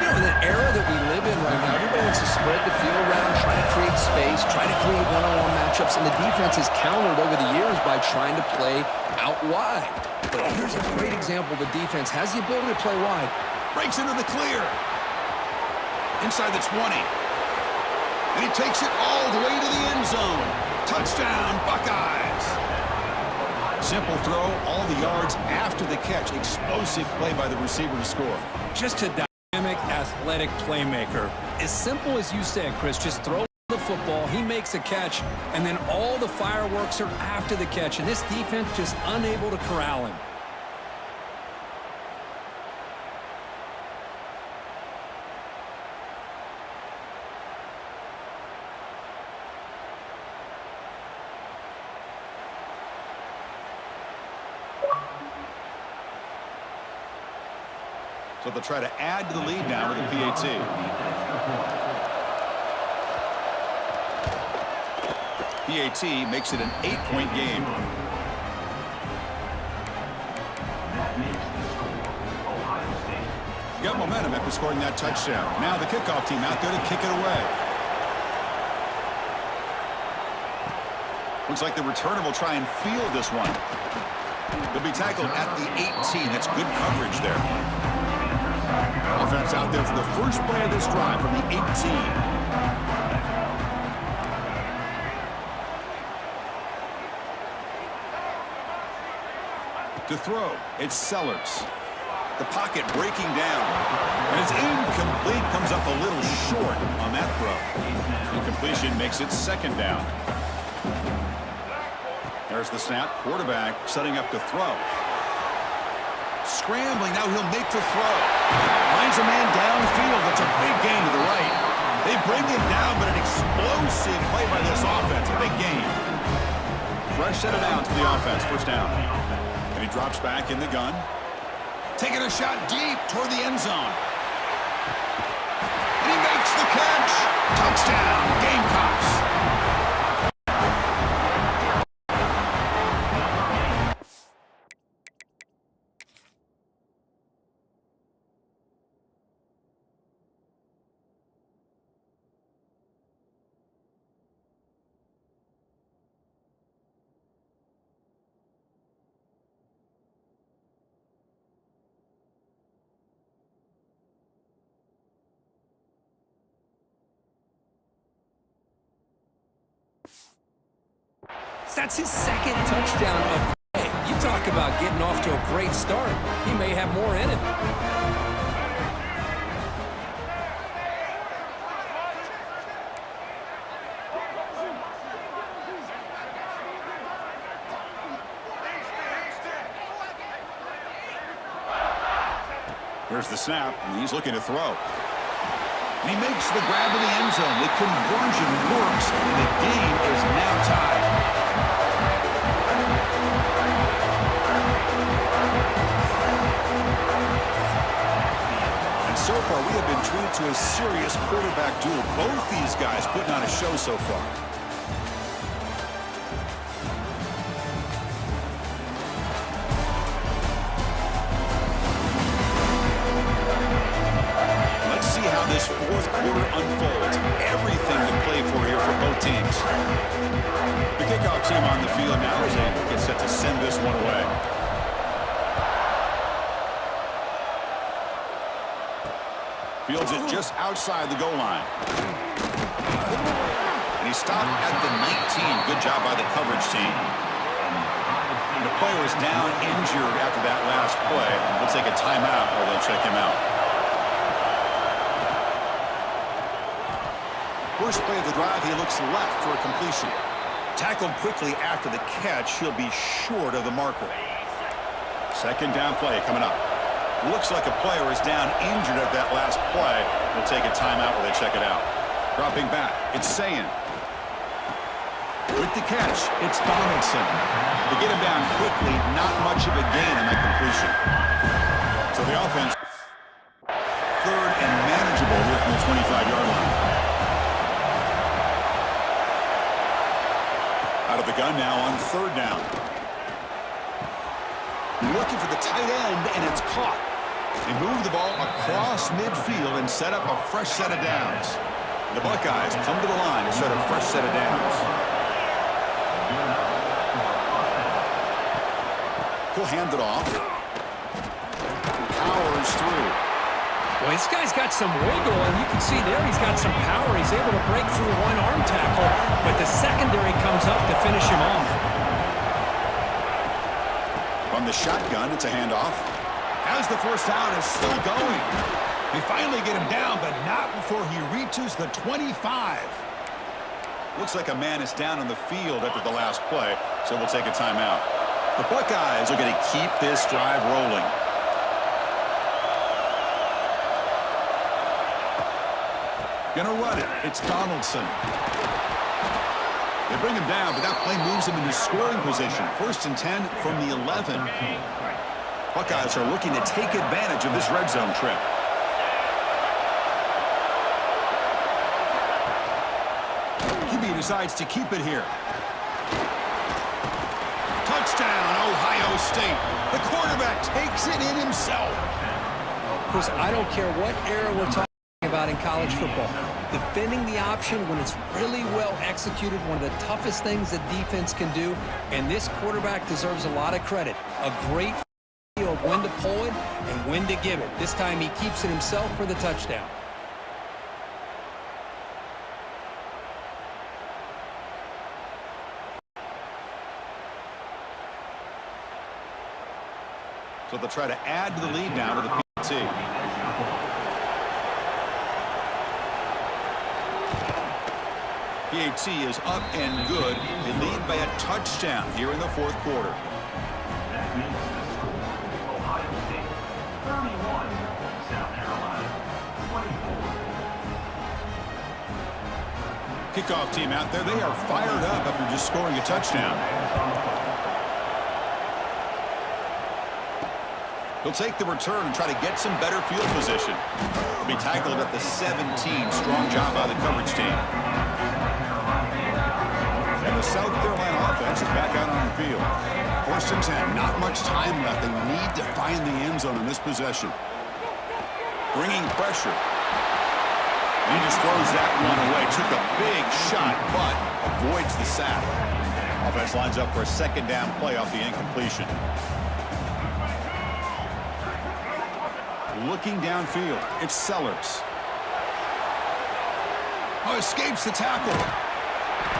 You know, in the era that we live in right now, everybody wants to spread the field around, try to create space, try to create one-on-one matchups, and the defense has countered over the years by trying to play out wide. But here's a great example. The defense has the ability to play wide. Breaks into the clear. Inside the 20. And he takes it all the way to the end zone. Touchdown, Buckeyes. Simple throw, all the yards after the catch. Explosive play by the receiver to score. Just a dynamic, athletic playmaker. As simple as you said, Chris, just throw the football, he makes a catch, and then all the fireworks are after the catch, and this defense just unable to corral him. So they'll try to add to the lead now with a PAT. PAT makes it an 8-point game. Got momentum after scoring that touchdown. Now the kickoff team out there to kick it away. Looks like the returner will try and field this one. They'll be tackled at the 18. That's good coverage there. Offense out there for the first play of this drive from the 18. To throw, it's Sellers. The pocket breaking down. And it's incomplete, comes up a little short on that throw. Incompletion makes it 2nd down. There's the snap. Quarterback setting up to throw. Scrambling, now he'll make the throw. Finds a man downfield. That's a big gain to the right. They bring him down, but an explosive play by this offense. A big gain. Fresh set of downs for the offense. 1st down. And he drops back in the gun. Taking a shot deep toward the end zone. And he makes the catch. Touchdown, Gamecocks. That's his second touchdown of the day. You talk about getting off to a great start. He may have more in him. Here's the snap, and he's looking to throw. And he makes the grab in the end zone. The conversion works, and the game is now tied. And so far, we have been treated to a serious quarterback duel. Both these guys putting on a show so far. This fourth quarter unfolds. Everything to play for here for both teams. The kickoff team on the field now is able to get set to send this one away. Fields it just outside the goal line. And he stopped at the 19. Good job by the coverage team. And the player is down injured after that last play. We'll take a timeout or they'll check him out. First play of the drive, he looks left for a completion. Tackled quickly after the catch, he'll be short of the marker. Second down play coming up. Looks like a player is down injured at that last play. We'll take a timeout while they check it out. Dropping back, it's Sayin. With the catch, it's Donaldson. To get him down quickly, not much of a gain on that completion. So the offense, third and manageable here from the 25-yard line. Out of the gun now on third down. Looking for the tight end, and it's caught. They move the ball across midfield and set up a fresh set of downs. The Buckeyes come to the line to set a fresh set of downs. He'll hand it off. Powers through. Well, this guy's got some wiggle, and you can see there he's got some power. He's able to break through one arm tackle, but the secondary comes up to finish him off. From the shotgun, it's a handoff. As the first down is still going. They finally get him down, but not before he reaches the 25. Looks like a man is down on the field after the last play, so we'll take a timeout. The Buckeyes are going to keep this drive rolling. Gonna run it. It's Donaldson. They bring him down, but that play moves him into scoring position. 1st and 10 from the 11. Buckeyes are looking to take advantage of this red zone trip. QB decides to keep it here. Touchdown, Ohio State. The quarterback takes it in himself. Chris, I don't care what era we're talking about in college football. Defending the option when it's really well executed, one of the toughest things that defense can do, and this quarterback deserves a lot of credit. A great feel of when to pull it and when to give it. This time he keeps it himself for the touchdown. So they'll try to add to the lead now to the PAT. PAT is up and good. They lead by a touchdown here in the fourth quarter. That means Ohio State 31, South Carolina 24. Kickoff team out there. They are fired up after just scoring a touchdown. He'll take the return and try to get some better field position. He'll be tackled at the 17. Strong job by the coverage team. And the South Carolina offense is back out on the field. 1st and 10. Not much time left. They need to find the end zone in this possession. Bringing pressure. And he just throws that one away. Took a big shot, but avoids the sack. Offense lines up for a second down play off the incompletion. Looking downfield, it's Sellers. Oh, escapes the tackle.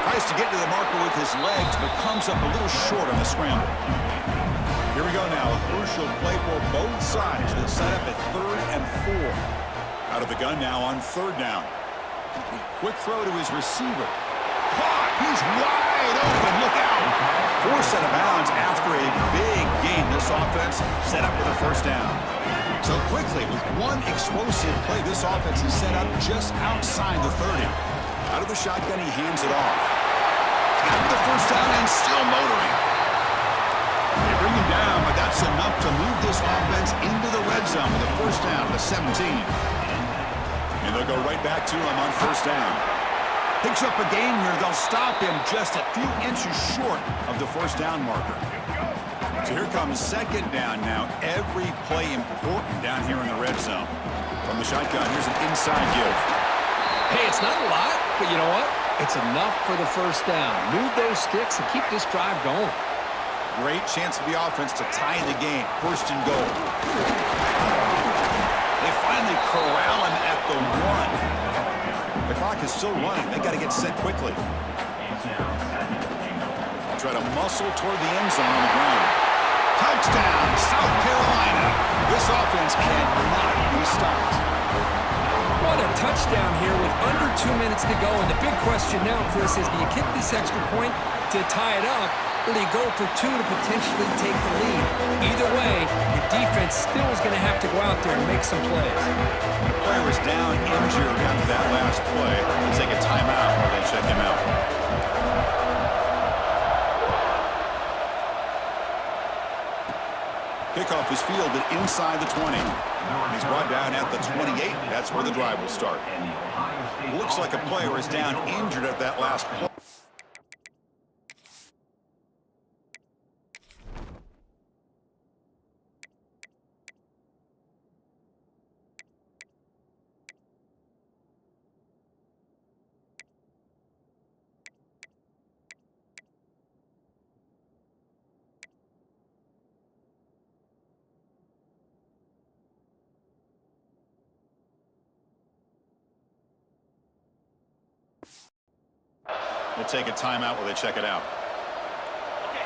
Tries to get to the marker with his legs, but comes up a little short on the scramble. Here we go now. A crucial play for both sides. They set up at 3rd and 4. Out of the gun now on 3rd down. Quick throw to his receiver. Caught! He's wide open. Look out! Forced out of bounds after a big gain. This offense set up for the 1st down. So quickly, with one explosive play, this offense is set up just outside the 30. Out of the shotgun, he hands it off. Got the 1st down and still motoring. They bring him down, but that's enough to move this offense into the red zone with a 1st down to 17. And they'll go right back to him on 1st down. Picks up a gain here. They'll stop him just a few inches short of the 1st down marker. So here comes 2nd down now. Every play important down here in the red zone. From the shotgun, here's an inside give. Hey, it's not a lot, but you know what? It's enough for the 1st down. Move those sticks and keep this drive going. Great chance for the offense to tie the game. 1st and goal. They finally corral him at the 1. The clock is still running. They got to get set quickly. Try to muscle toward the end zone on the ground. Touchdown, South Carolina. This offense cannot be stopped. What a touchdown here with under 2 minutes to go. And the big question now, Chris, is do you kick this extra point to tie it up, or do you go for 2 to potentially take the lead? Either way, your defense still is going to have to go out there and make some plays. The player is down injured after that last play. Let's take a timeout while they check him out. Kickoff is fielded inside the 20. He's brought down at the 28. That's where the drive will start. Looks like a player is down injured at that last play. We'll take a timeout while they check it out.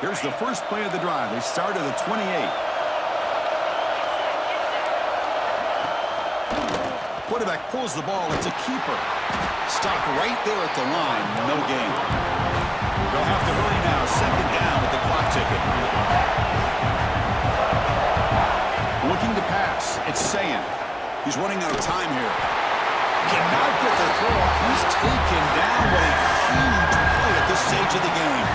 Here's the first play of the drive. They start at the 28. Quarterback pulls the ball. It's a keeper. Stop right there at the line. No gain. They'll have to hurry now. 2nd down with the clock ticking. Looking to pass. It's Sayan. He's running out of time here. Cannot get the throw. He's taken down. What a huge play at this stage of the game.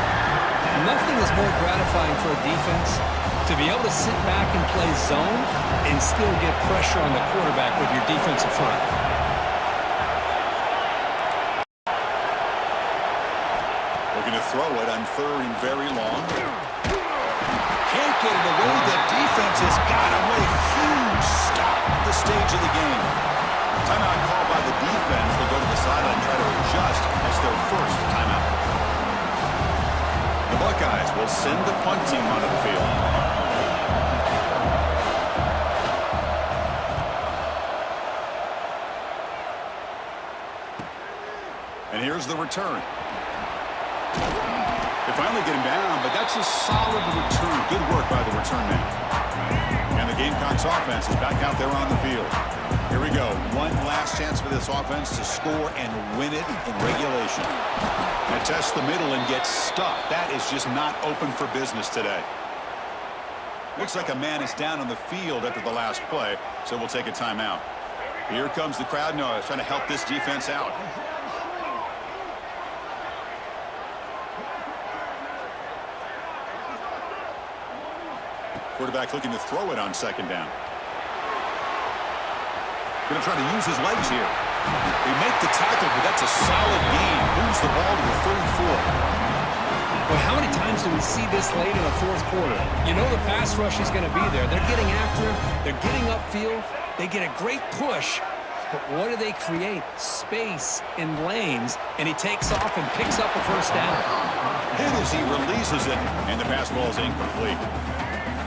Nothing is more gratifying for a defense to be able to sit back and play zone and still get pressure on the quarterback with your defensive front. Looking to throw it on 3rd and very long. Can't get it away. The defense has got away. Huge stop at the stage of the game. Timeout called by the defense. They'll go to the sideline and try to adjust as their 1st timeout. The Buckeyes will send the punt team onto the field. And here's the return. They finally get him down, but that's a solid return. Good work by the return man. And the Gamecocks offense is back out there on the field. Here we go. One last chance for this offense to score and win it in regulation. They test the middle and get stuffed. That is just not open for business today. Looks like a man is down on the field after the last play, so we'll take a timeout. Here comes the crowd noise trying to help this defense out. Quarterback looking to throw it on 2nd down. Going to try to use his legs here. They make the tackle, but that's a solid gain. Moves the ball to the 34. Well, how many times do we see this late in the 4th quarter? You know the pass rush is going to be there. They're getting after him. They're getting upfield. They get a great push. But what do they create? Space in lanes, and he takes off and picks up a 1st down. Hit as he releases it, and the pass ball is incomplete.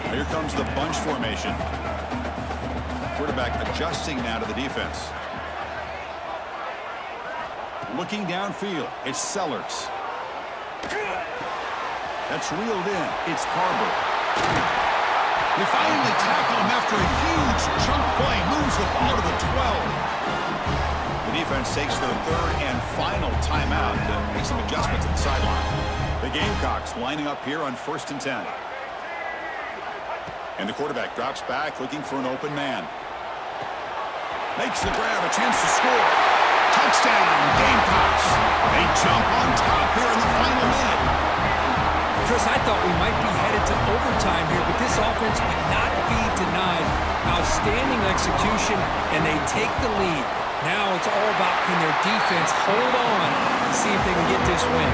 Here comes the bunch formation. Quarterback adjusting now to the defense. Looking downfield, it's Sellers. That's reeled in. It's Harbor. They finally tackle him after a huge chunk play. Moves the ball to the 12. The defense takes their third and final timeout to make some adjustments at the sideline. The Gamecocks lining up here on 1st and 10. And the quarterback drops back looking for an open man. Makes the grab, a chance to score. Touchdown, Gamecocks. They jump on top here in the final minute. Chris, I thought we might be headed to overtime here, but this offense would not be denied. Outstanding execution, and they take the lead. Now it's all about can their defense hold on to see if they can get this win.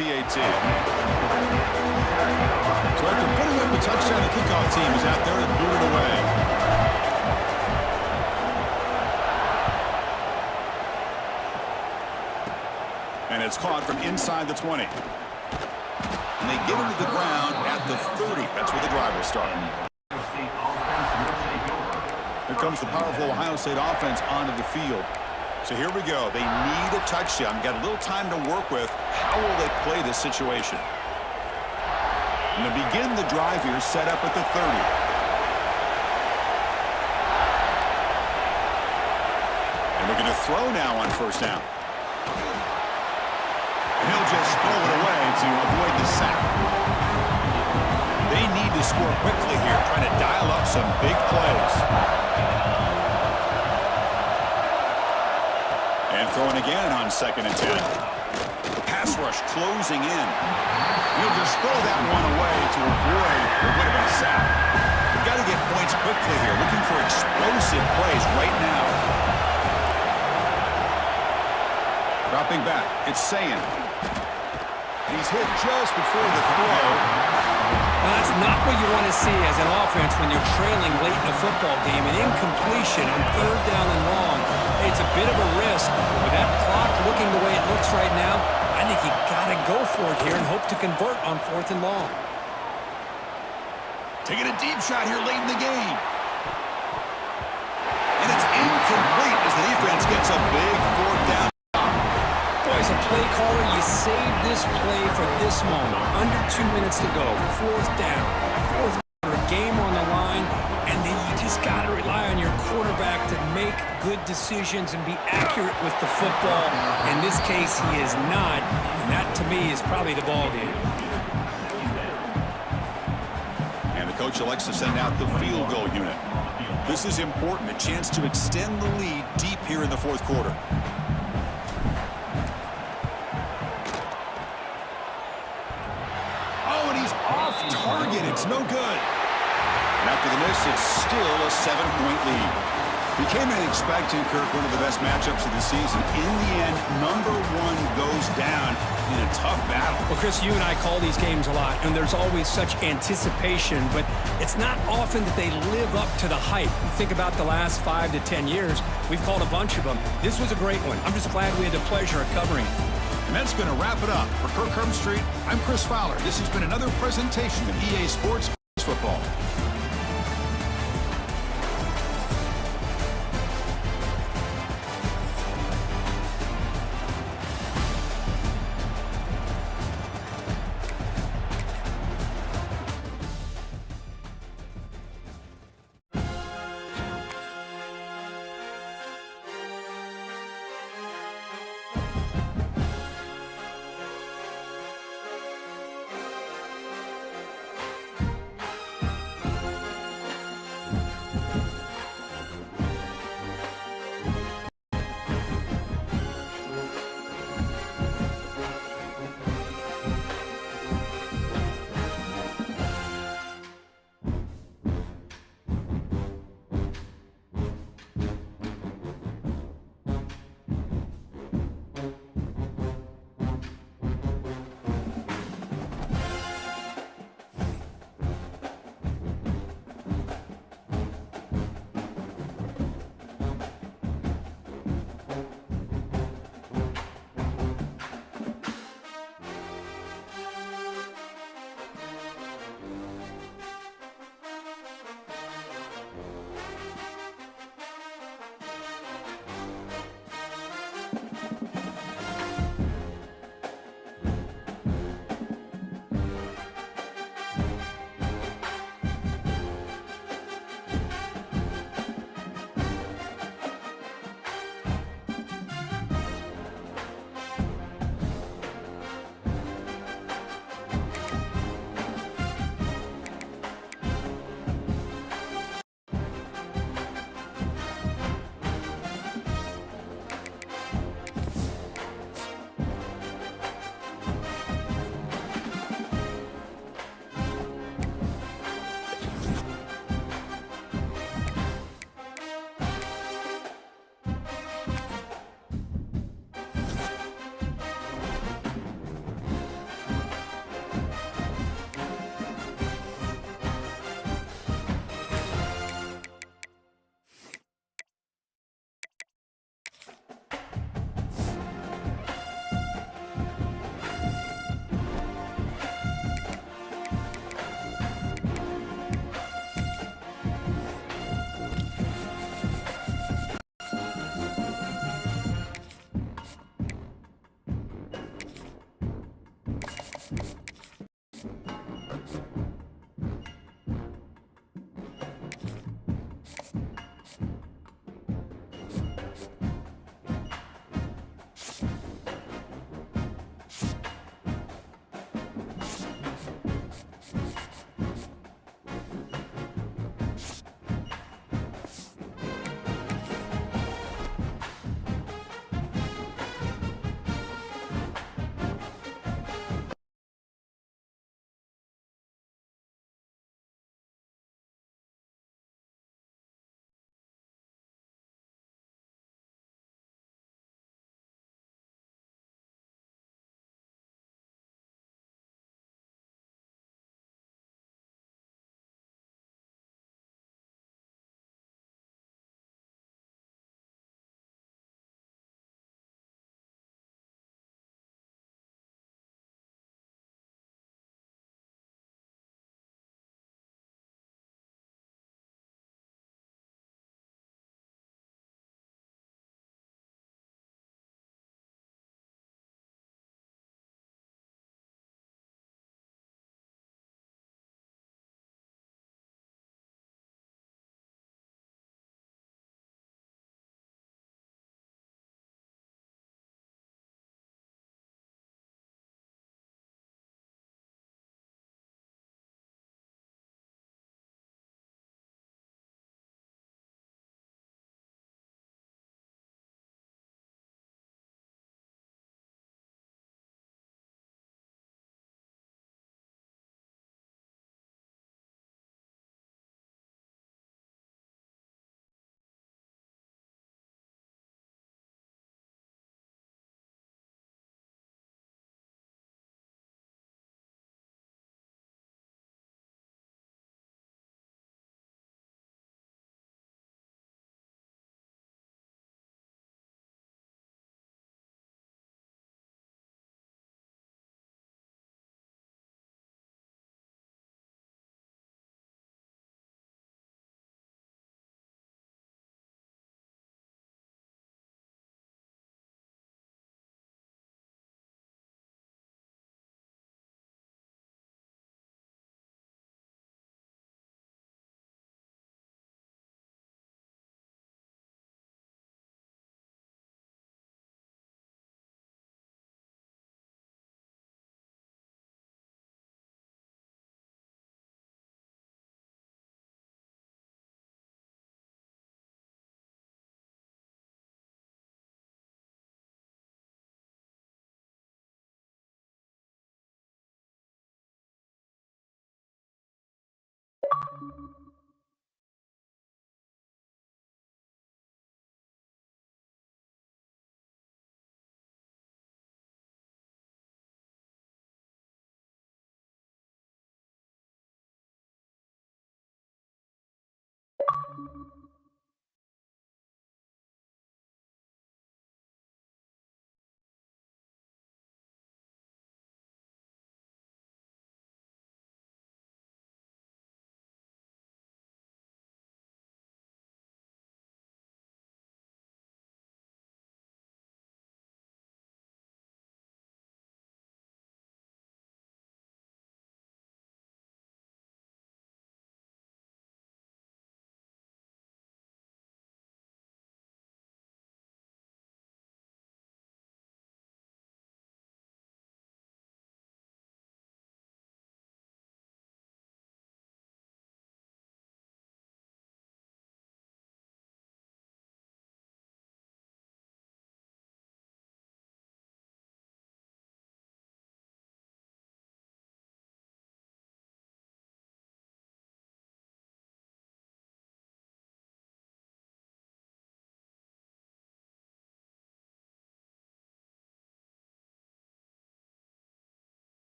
PAT. So after putting up a touchdown, the kickoff team is out there to boot it away. And it's caught from inside the 20. And they get him to the ground at the 30. That's where the drive will start. Here comes the powerful Ohio State offense onto the field. So here we go. They need a touchdown. Got a little time to work with. How will they play this situation? And to begin the drive here, set up at the 30. And they're going to throw now on 1st down. And he'll just throw it away to avoid the sack. They need to score quickly here, trying to dial up some big plays. And throwing again on 2nd and 10. The pass rush closing in. He'll just throw that one away to avoid what would have been a sack. We've got to get points quickly here, looking for explosive plays right now. Dropping back, it's Sayin. He's hit just before the throw. Now, that's not what you want to see as an offense when you're trailing late in a football game. An incompletion on 3rd down and long. It's a bit of a risk. With that clock looking the way it looks right now, I think you got to go for it here and hope to convert on 4th and long. Taking a deep shot here late in the game. And it's incomplete as the defense gets a big 4th down. Boy, as a play caller, you save this play for this moment. Under 2 minutes to go. 4th down. 4th quarter, game on the line. And then you just got to rely on your quarterback to make good decisions and be accurate with the football. In this case, he is not. And that, to me, is probably the ball game. And the coach elects to send out the field goal unit. This is important. A chance to extend the lead deep here in the 4th quarter. Oh, and he's off target. It's no good. And after the miss, it's still a 7-point lead. We came in expecting, Kirk, one of the best matchups of the season. In the end, number 1 goes down in a tough battle. Well, Chris, you and I call these games a lot, and there's always such anticipation, but it's not often that they live up to the hype. You think about the last 5 to 10 years, we've called a bunch of them. This was a great one. I'm just glad we had the pleasure of covering it. And that's going to wrap it up. For Kirk Herbstreit, I'm Chris Fowler. This has been another presentation of EA Sports Football.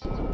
Bye.